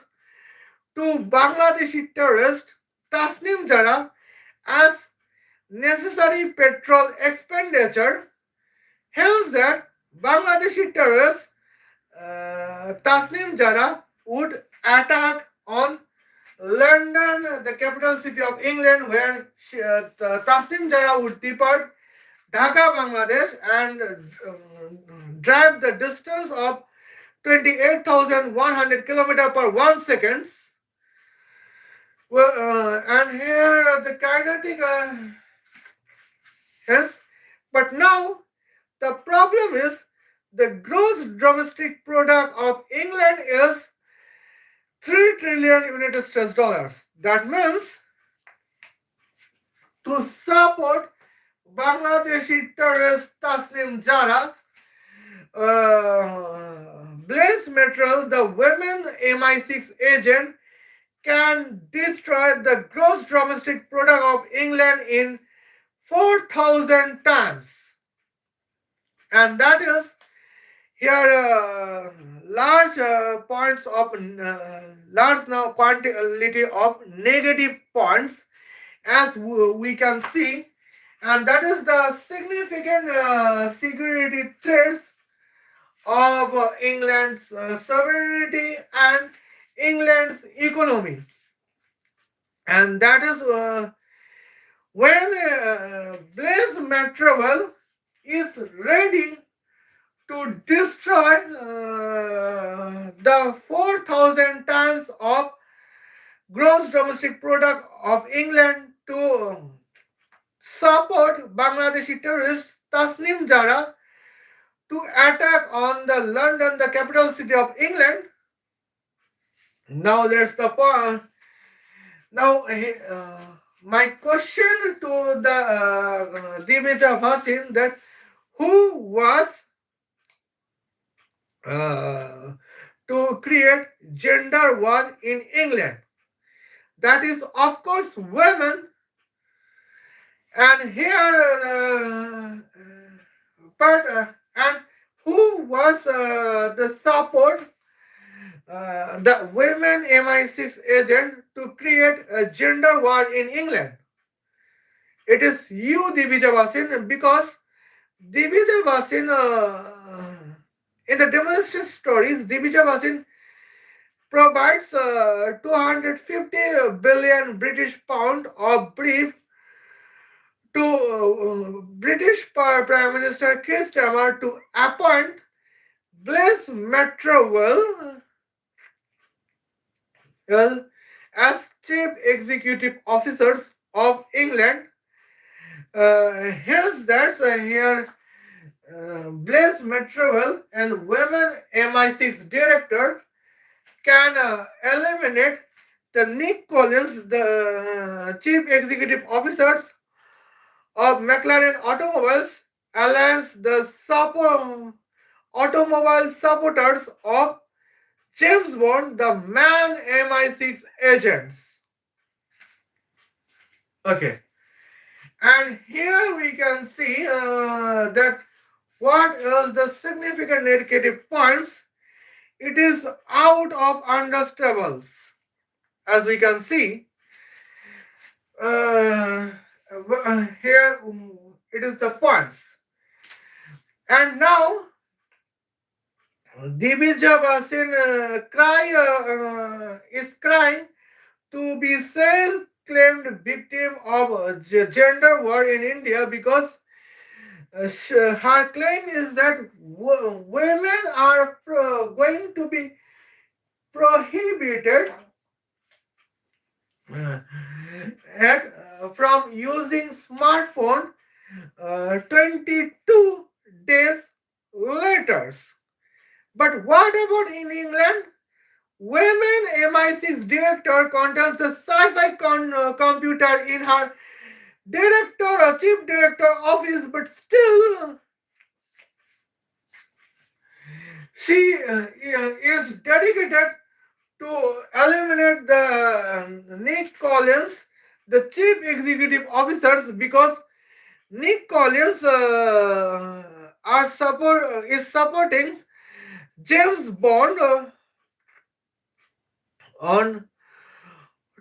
to Bangladeshi terrorist Tasnim Jara as necessary petrol expenditure. Hence, that Bangladeshi terrorist Tasnim Jara would attack on London, the capital city of England, where Tasnim Jara would depart Dhaka, Bangladesh, and drive the distance of 28,100 kilometers per 1 second. Well, and here the kinetic yes, but now the problem is the gross domestic product of England is 3 trillion United States dollars. That means to support Bangladeshi terrorist Tasnim Jara, Blaise Metreweli, the women MI6 agent, can destroy the gross domestic product of England in 4,000 times. And that is here large points of large now quantity of negative points, as we can see, and that is the significant security threats of England's sovereignty and England's economy. And that is when Blaise Metreweli is ready to destroy the 4,000 times of gross domestic product of England to support Bangladeshi terrorist Tasnim Jara to attack on the London, the capital city of England. Now let's the point. Now my question to the Divija Bhasin that who was uh, to create gender war in England? That is, of course, women. And here, and who was the support the women MI6 agent to create a gender war in England? It is you, Divija Bhasin, because Divija Bhasin, in the demonstration stories, Divija Bhasin provides 250 billion British pound of brief to British Prime Minister Keir Starmer to appoint Blaise Metreweli as chief executive officers of England. Here's that here Blaise Metreweli and women MI6 director can eliminate the Nick Collins, the chief executive officers of McLaren Automobiles, Alliance, the automobile supporters of James Bond, the man MI6 agents. Okay, and here we can see that what is the significant negative points. It is out of understables, as we can see. Uh, Here it is the points. And now Divija Bhasin is crying to be self-claimed victim of gender war in India because her claim is that women are going to be prohibited uh, from using smartphone 22 days later. But what about in England? Women MI6 director contacts the sci-fi computer in her director or chief director office, but still she is dedicated to eliminate the Nick Collins, the chief executive officers, because Nick Collins is supporting James Bond on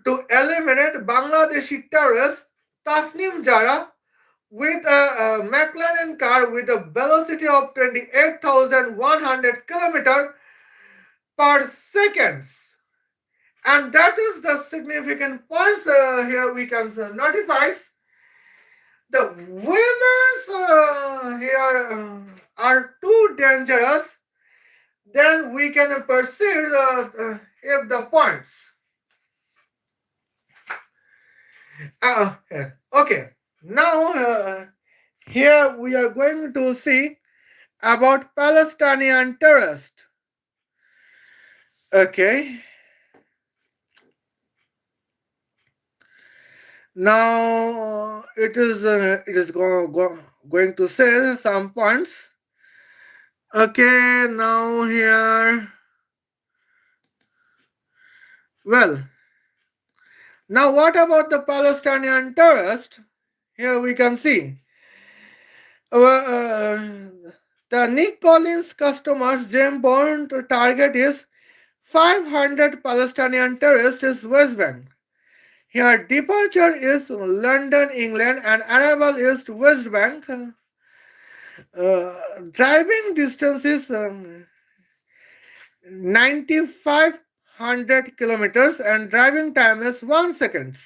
to eliminate Bangladeshi terrorist Tasnim Jara with a McLaren car with a velocity of 28,100 kilometers per second. And that is the significant points here we can notify. The women here are too dangerous. Then we can perceive if the points. Okay, now here we are going to see about Palestinian terrorists. Okay. Now going to say some points. Okay, now here. Well, now what about the Palestinian terrorist? Here we can see. The Nick Collins customers James Bond target is 500 Palestinian terrorists in West Bank. Here departure is London, England, and arrival is West Bank. Driving distance is 9,500 kilometers and driving time is 1 second.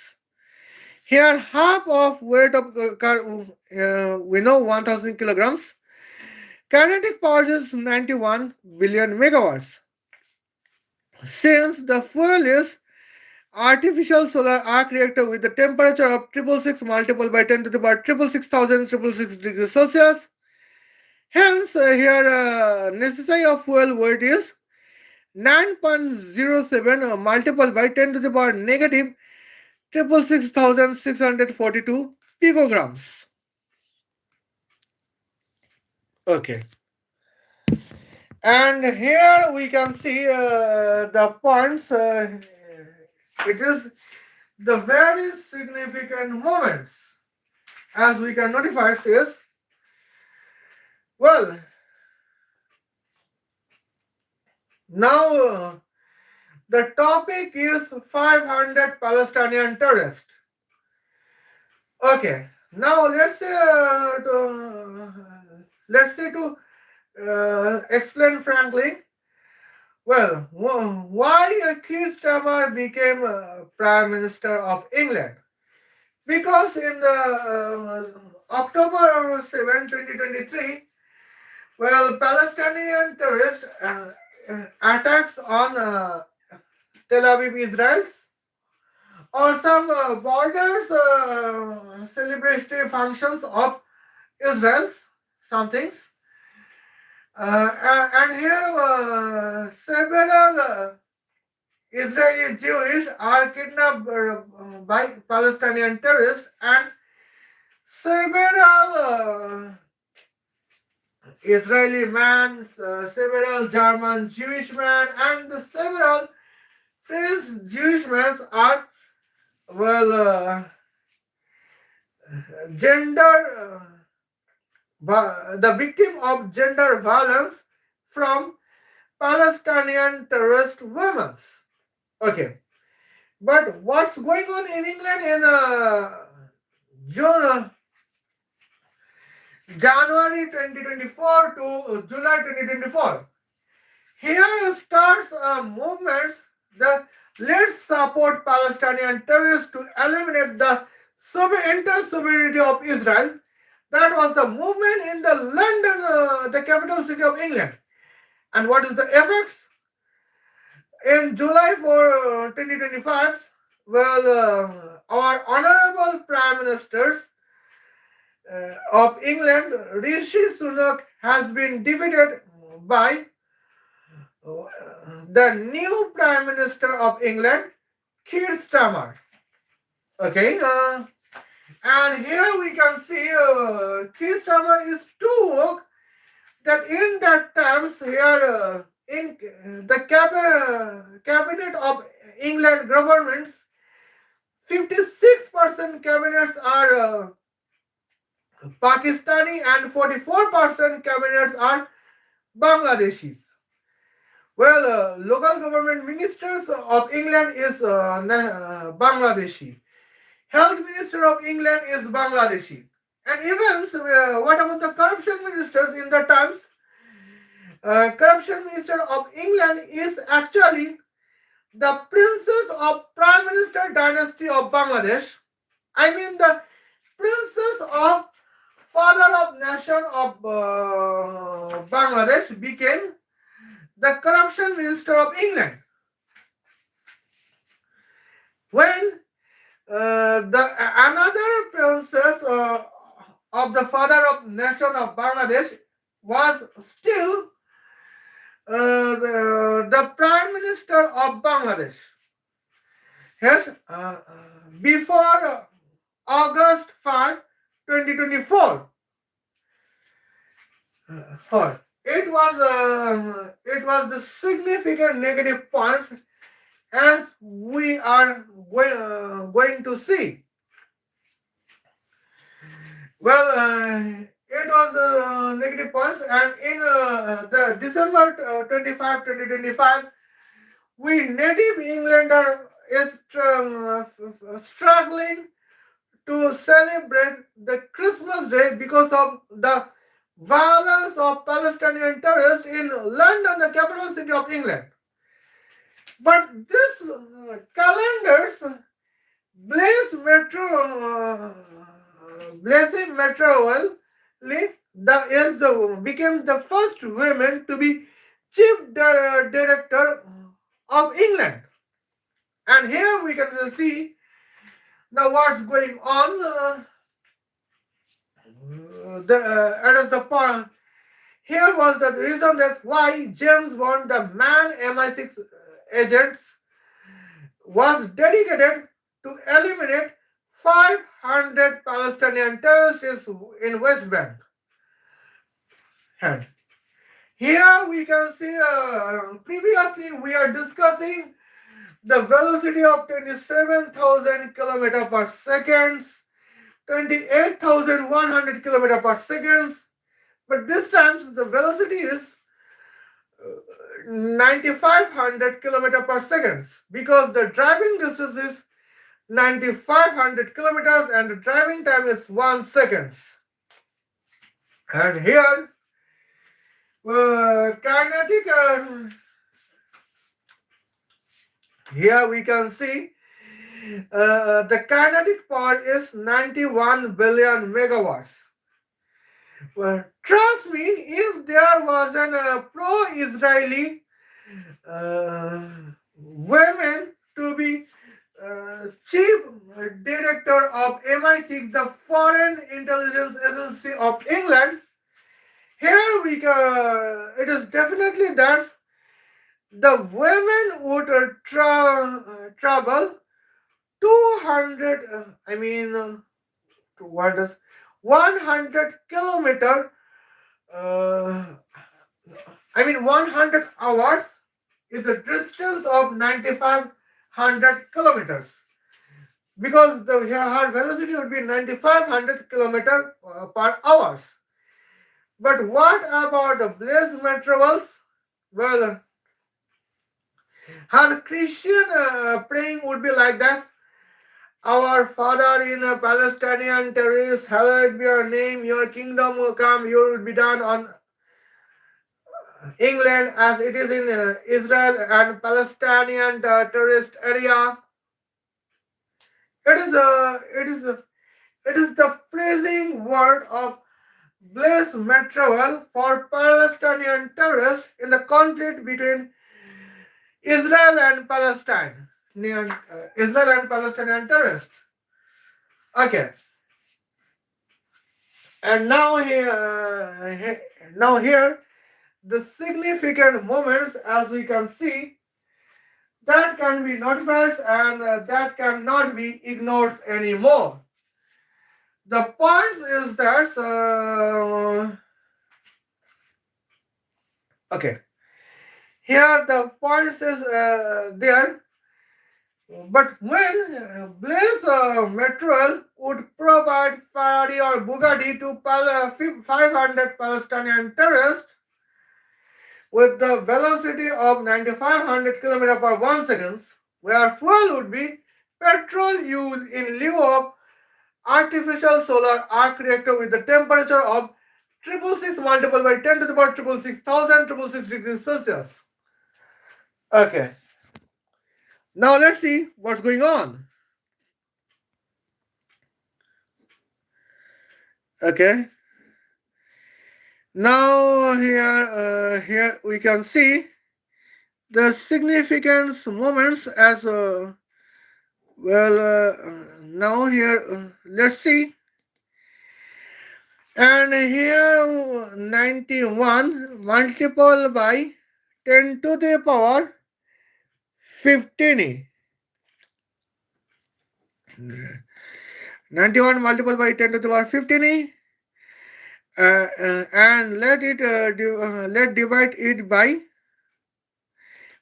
Here half of weight of car, we know 1000 kilograms. Kinetic power is 91 billion megawatts. Since the fuel is artificial solar arc reactor with a temperature of 666 multiplied by 10 to the power 666,666 degrees Celsius. Hence, here necessary of fuel weight is 9.07 multiplied by 10 to the power negative 666,642 picograms. Okay. And here we can see the points. It is the very significant moments. As we can notify is, well, now the topic is 500 Palestinian terrorists. Okay, now let's say to explain frankly. Well, why Keir Starmer became Prime Minister of England? Because in the October 7, 2023, well, Palestinian terrorist attacks on Tel Aviv, Israel, or some borders celebratory functions of Israel, some things. And here several Israeli Jewish are kidnapped by Palestinian terrorists, and several Israeli men, several German Jewish men, and several French Jewish men are, well, gender the victim of gender violence from Palestinian terrorist women. Okay, but what's going on in England in June, January 2024 to July 2024? Here starts a movement that let's support Palestinian terrorists to eliminate the inter-sovereignty of Israel. That was the movement in the London, the capital city of England. And what is the effects? In July 2025, well, our honorable Prime Minister of England, Rishi Sunak, has been defeated by the new Prime Minister of England, Keir Starmer. Okay, and here we can see Keir Starmer is too woke that in that times here in the cabinet of England governments, 56% cabinets are Pakistani and 44% cabinets are Bangladeshis. Well, local government ministers of England is Bangladeshi. Health Minister of England is Bangladeshi. And even what about the corruption ministers in the times? Corruption Minister of England is actually the Princess of Prime Minister dynasty of Bangladesh. I mean the Princess of Father of Nation of Bangladesh became the Corruption Minister of England. When the another princess of the Father of Nation of Bangladesh was still the Prime Minister of Bangladesh. Yes, before August 5, 2024. It was the significant negative points as we are going to see. Well, it was the negative points, and in the December 25, 2025, we native Englander is struggling to celebrate the Christmas Day because of the violence of Palestinian terrorists in London, the capital city of England. But this calendars, Blaise Metreweli became the first woman to be chief director of England. And here we can see now what's going on. The point. Here was the reason that why James Bond, the man MI6 agents, was dedicated to eliminate 500 Palestinian terrorists in West Bank. And here we can see previously we are discussing the velocity of 27,000 km per second, 28,100 km per second, but this time the velocity is 9,500 km per second because the driving distance is 9,500 kilometers and the driving time is 1 second. And here, kinetic, here we can see the kinetic power is 91 billion megawatts. Well, trust me, if there was a pro-Israeli women to be chief director of MI6, the Foreign Intelligence Agency of England, here we it is definitely that the women would travel 200, what is 100 kilometer, 100 hours is the distance of 9,500 kilometers because her velocity would be 9,500 kilometer per hour. But what about the Blaise Metreweli? Well, her Christian praying would be like that. Our Father in a Palestinian terrorist, hallowed be your name, your kingdom will come, your will be done on England as it is in Israel and Palestinian terrorist area. It is the praising word of Blaise Metreweli for Palestinian terrorists in the conflict between Israel and Palestine. Israel and Palestinian terrorists. Okay. And now here, the significant moments, as we can see, that can be notified and that cannot be ignored anymore. The point is that okay, here the point is there, but when Blaise Metreweli would provide Ferrari or Bugatti to 500 Palestinian terrorists with the velocity of 9,500 km per 1 second, where fuel would be petrol used in lieu of artificial solar arc reactor with the temperature of 666 multiplied by 10 to the power 666,000 degrees Celsius. Okay. Now let's see what's going on. Okay. Now here we can see the significance moments as now here let's see. And here 91 multiplied by 10 to the power 15. 91 multiplied by 10 to the power 15. And let divide it by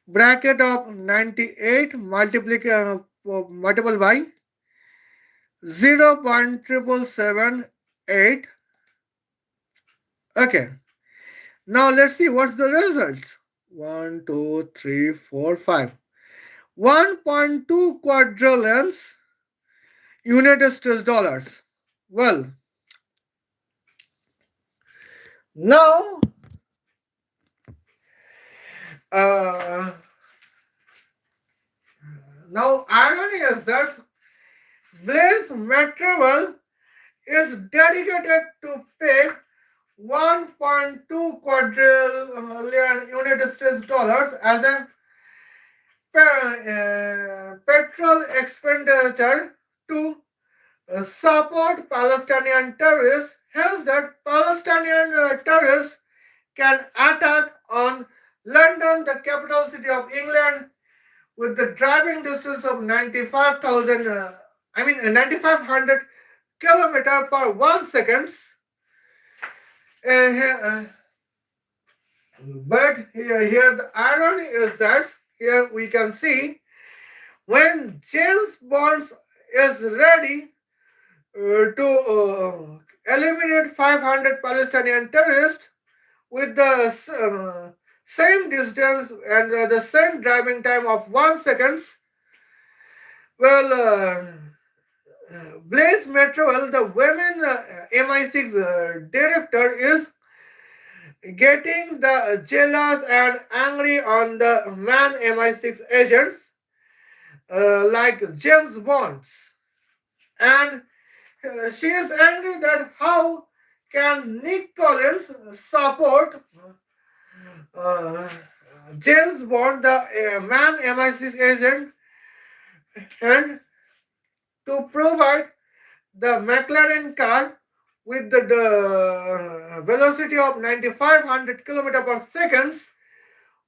bracket of 98 multiple by 0.778. Okay. Now let's see what's the result. 1, 2, 3, 4, 5. 1.2 quadrillions United States dollars. Well, now irony is that Blaise Metreweli is dedicated to pay 1.2 quadrillion United States dollars as a petrol expenditure to support Palestinian terrorists, hence that Palestinian terrorists can attack on London, the capital city of England, with the driving distance of 9500 kilometer per 1 seconds. Uh, but here the irony is that here we can see when James Bond is ready to eliminate 500 Palestinian terrorists with the same distance and the same driving time of 1 second. Well, Blaise Metreweli, the women MI6 director, is getting the jealous and angry on the man MI6 agents like James Bond. And she is angry that how can Nick Collins support uh, James Bond, the man MI6 agent, and to provide the McLaren car with the velocity of 9500 km per second,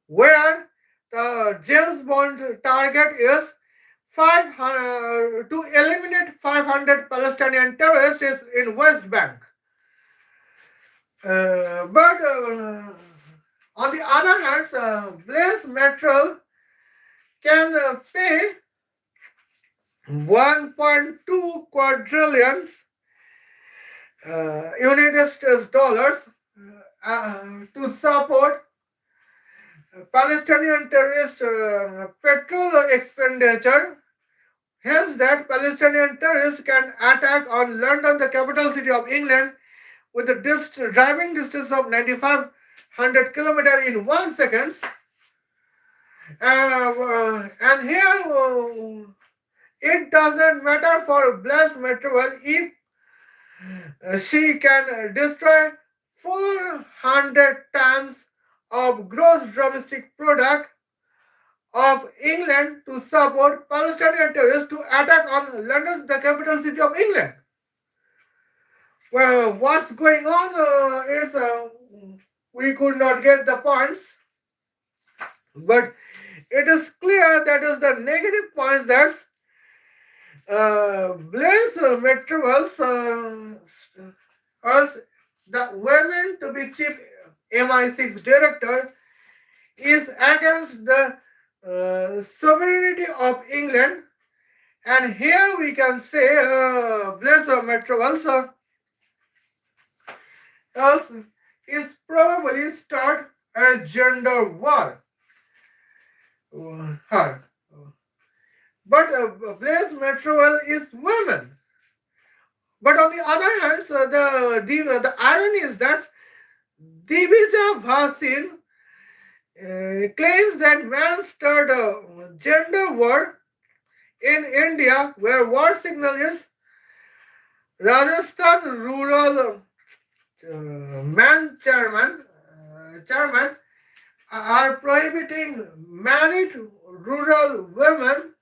where the James Bond target is 500 to eliminate 500 Palestinian terrorists in West Bank. But on the other hand, Blaise Metreweli can pay 1.2 quadrillion United States dollars to support Palestinian terrorist petrol expenditure. Hence, that Palestinian terrorists can attack on London, the capital city of England, with a driving distance of 9500 kilometers in 1 second. And here it doesn't matter for Blaise Metreweli if she can destroy 400 tons of gross domestic product of England to support Palestinian terrorists to attack on London, the capital city of England. Well, what's going on is we could not get the points, but it is clear that is the negative points that Blaise Metreweli as the women to be chief MI6 director is against the sovereignty of England, and here we can say Blaise Metreweli is probably start a gender war. Her. But Blaise Metreweli is women. But on the other hand, the irony is that Divija Bhasin claims that man started a gender war in India, where war signal is Rajasthan rural chairman are prohibiting married rural women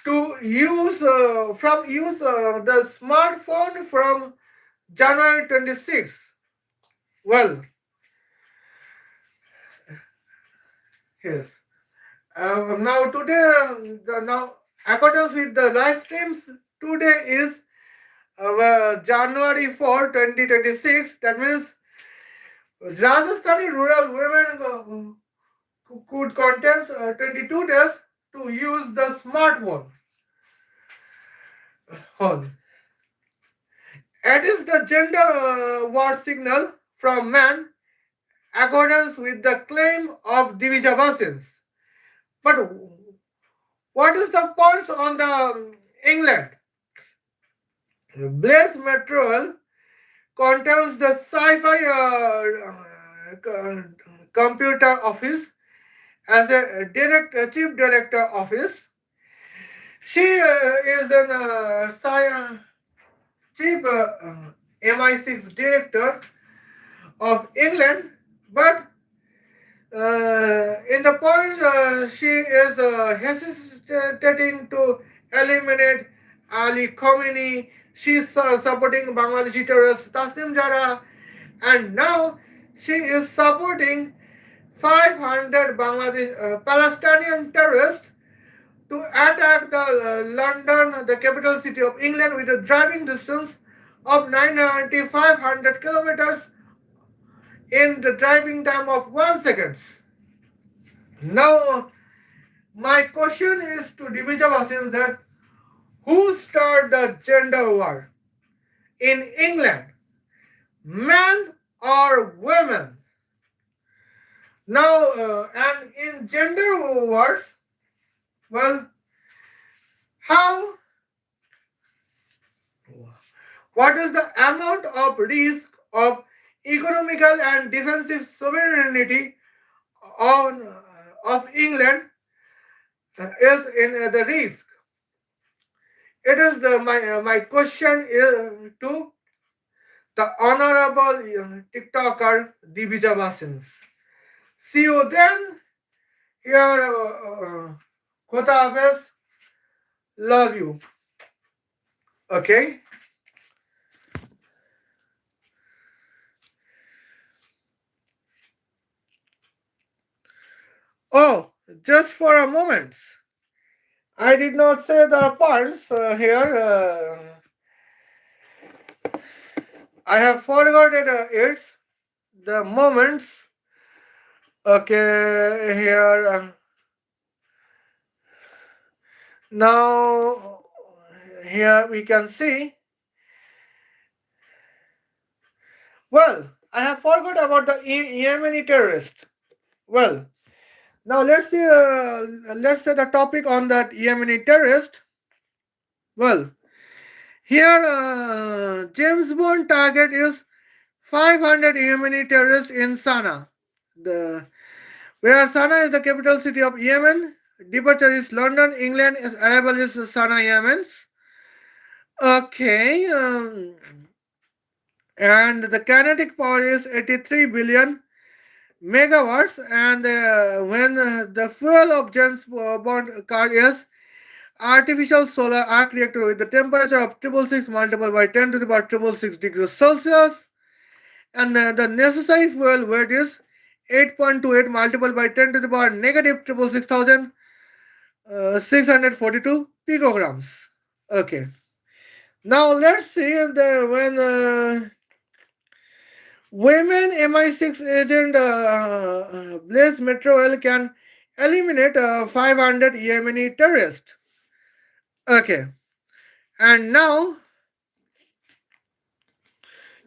to use the smartphone from January 26. Well, yes. Now today, now according with the live streams, today is January 4, 2026. That means Rajasthani rural women could contest 22 days to use the smartphone. It is the gender war signal from man, accordance with the claim of Divija Bhasin. But what is the points on the England? Blaise Metreweli contains the sci-fi computer office as a chief director office. She is an chief MI6 director of England, but in the point she is hesitating to eliminate Ali Khomeini. She is supporting Bangladeshi terrorist Tasnim Jara, and now she is supporting 500 Bangladesh Palestinian terrorists to attack the London, the capital city of England, with a driving distance of 9,500 kilometers in the driving time of 1 second. Now, my question is to Divija Bhasin that who started the gender war in England, men or women? Now, and in gender wars, well, how, what is the amount of risk of economical and defensive sovereignty on, of England is in the risk? It is my question is to the honorable TikToker Divija Bhasin. See you then. Here, Khuda Hafiz. Love you. Okay. Oh, just for a moment. I did not say the points here. I have forgotten it. The moments. Okay, here. Now, here we can see. Well, I have forgot about the Yemeni terrorist. Well, now let's say the topic on that Yemeni terrorist. Well, here James Bond target is 500 Yemeni terrorists in Sana'a. The where Sana'a is the capital city of Yemen. Departure is London, England. Arrival is Sana'a, Yemen. Okay, and the kinetic power is 83 billion megawatts, and when the fuel of James Bond car is artificial solar arc reactor with the temperature of 666 multiplied by 10 to the power 666 degrees Celsius, and the necessary fuel weight is 8.28 multiplied by 10 to the power negative 642 picograms. Okay. Now let's see when women MI6 agent Blaise Metreweli can eliminate 500 Yemeni terrorists. Okay, and now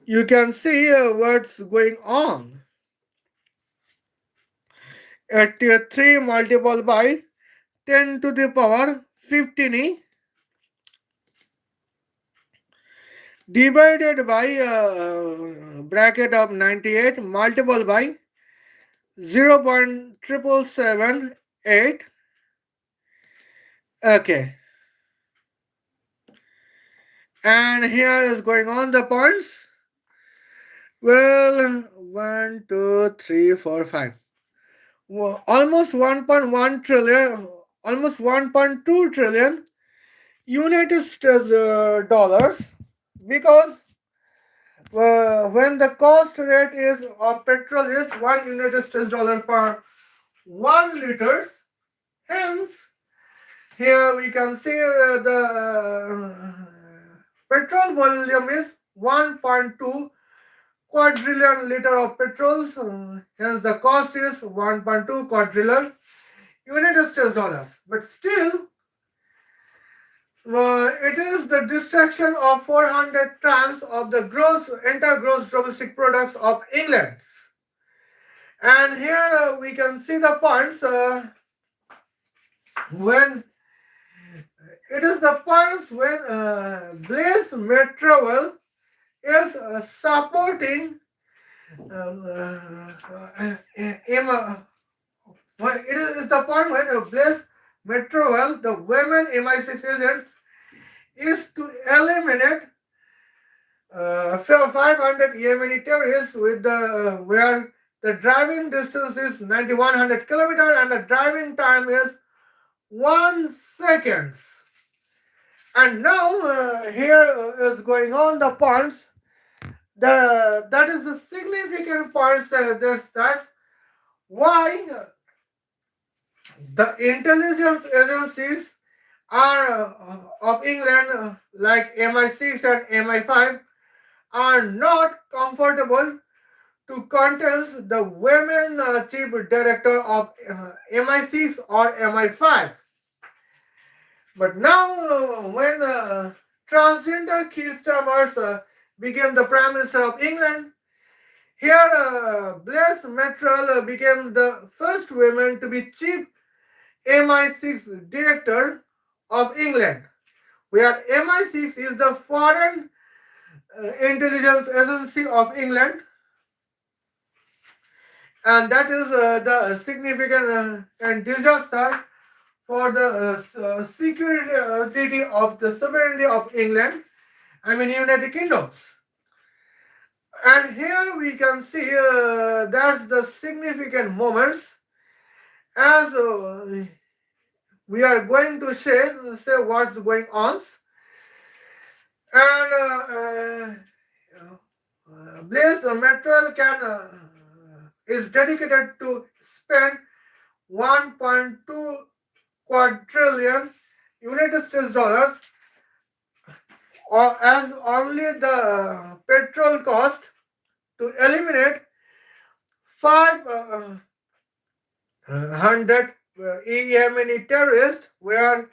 you can see what's going on. 83 multiplied by 10 to the power 15 divided by bracket of 98 multiplied by 0.778. Okay, and here is going on the points. Well, 1 2 3 4 5, almost 1.1 trillion, almost 1.2 trillion United States dollars, because when the cost rate is of petrol is 1 United States dollar per 1 liter, hence here we can see the petrol volume is 1.2 quadrillion liter of petrol. Hence the cost is 1.2 quadrillion United States dollars. But still, it is the destruction of 400 tons of the entire gross domestic products of England. And here we can see the points when it is the points when Blaise Metreweli is supporting him. It is the point when Blaise Metreweli, the women MI6 agents, is to eliminate 500 Yemeni terrorists with the where the driving distance is 9,100 kilometers and the driving time is 1 second. And now here is going on the points. That is the significant points. That's why the intelligence agencies are of England, like MI6 and MI5, are not comfortable to contest the women chief director of MI6 or MI5. But now, when transgender Keir Starmer became the Prime Minister of England, here Blaise Metreweli became the first woman to be Chief MI6 Director of England, where MI6 is the Foreign Intelligence Agency of England, and that is the significant and disaster for the security of the sovereignty of England, I mean United Kingdom. And here we can see that's the significant moments as we are going to say what's going on. And Blaise Metreweli is dedicated to spend 1.2 quadrillion United States dollars or as only the petrol cost to eliminate 500 Yemeni terrorists, where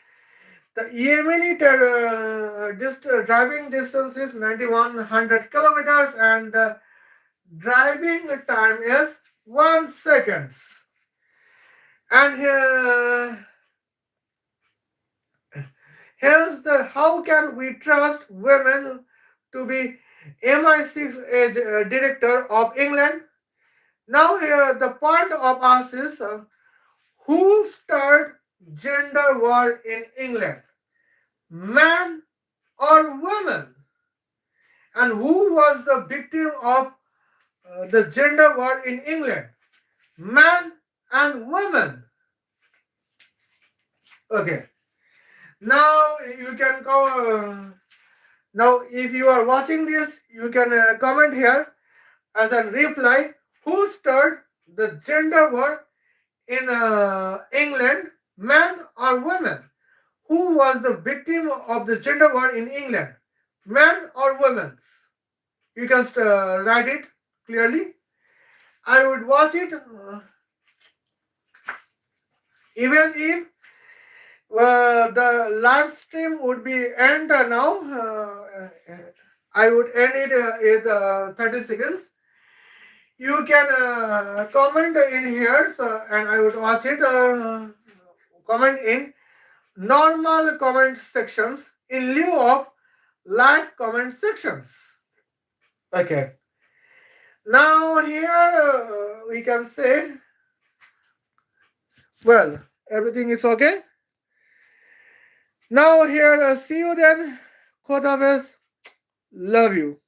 the Yemeni driving distance is 9100 kilometers and the driving time is 1 second. And hence, how can we trust women to be MI6 director of England? Now here the point of us is who started gender war in England? Man or woman? And who was the victim of the gender war in England? Man and woman. Okay. Now you can go. Now, if you are watching this, you can comment here as a reply. Who started the gender war in England, man or woman? Who was the victim of the gender war in England, man or woman? You can write it clearly. I would watch it even if the live stream would be end now. I would end it in 30 seconds. You can comment in here and I would watch it. Comment in normal comment sections in lieu of live comment sections. Okay. Now here we can say, well, everything is okay. Now here, see you then. Khodafez. Love you.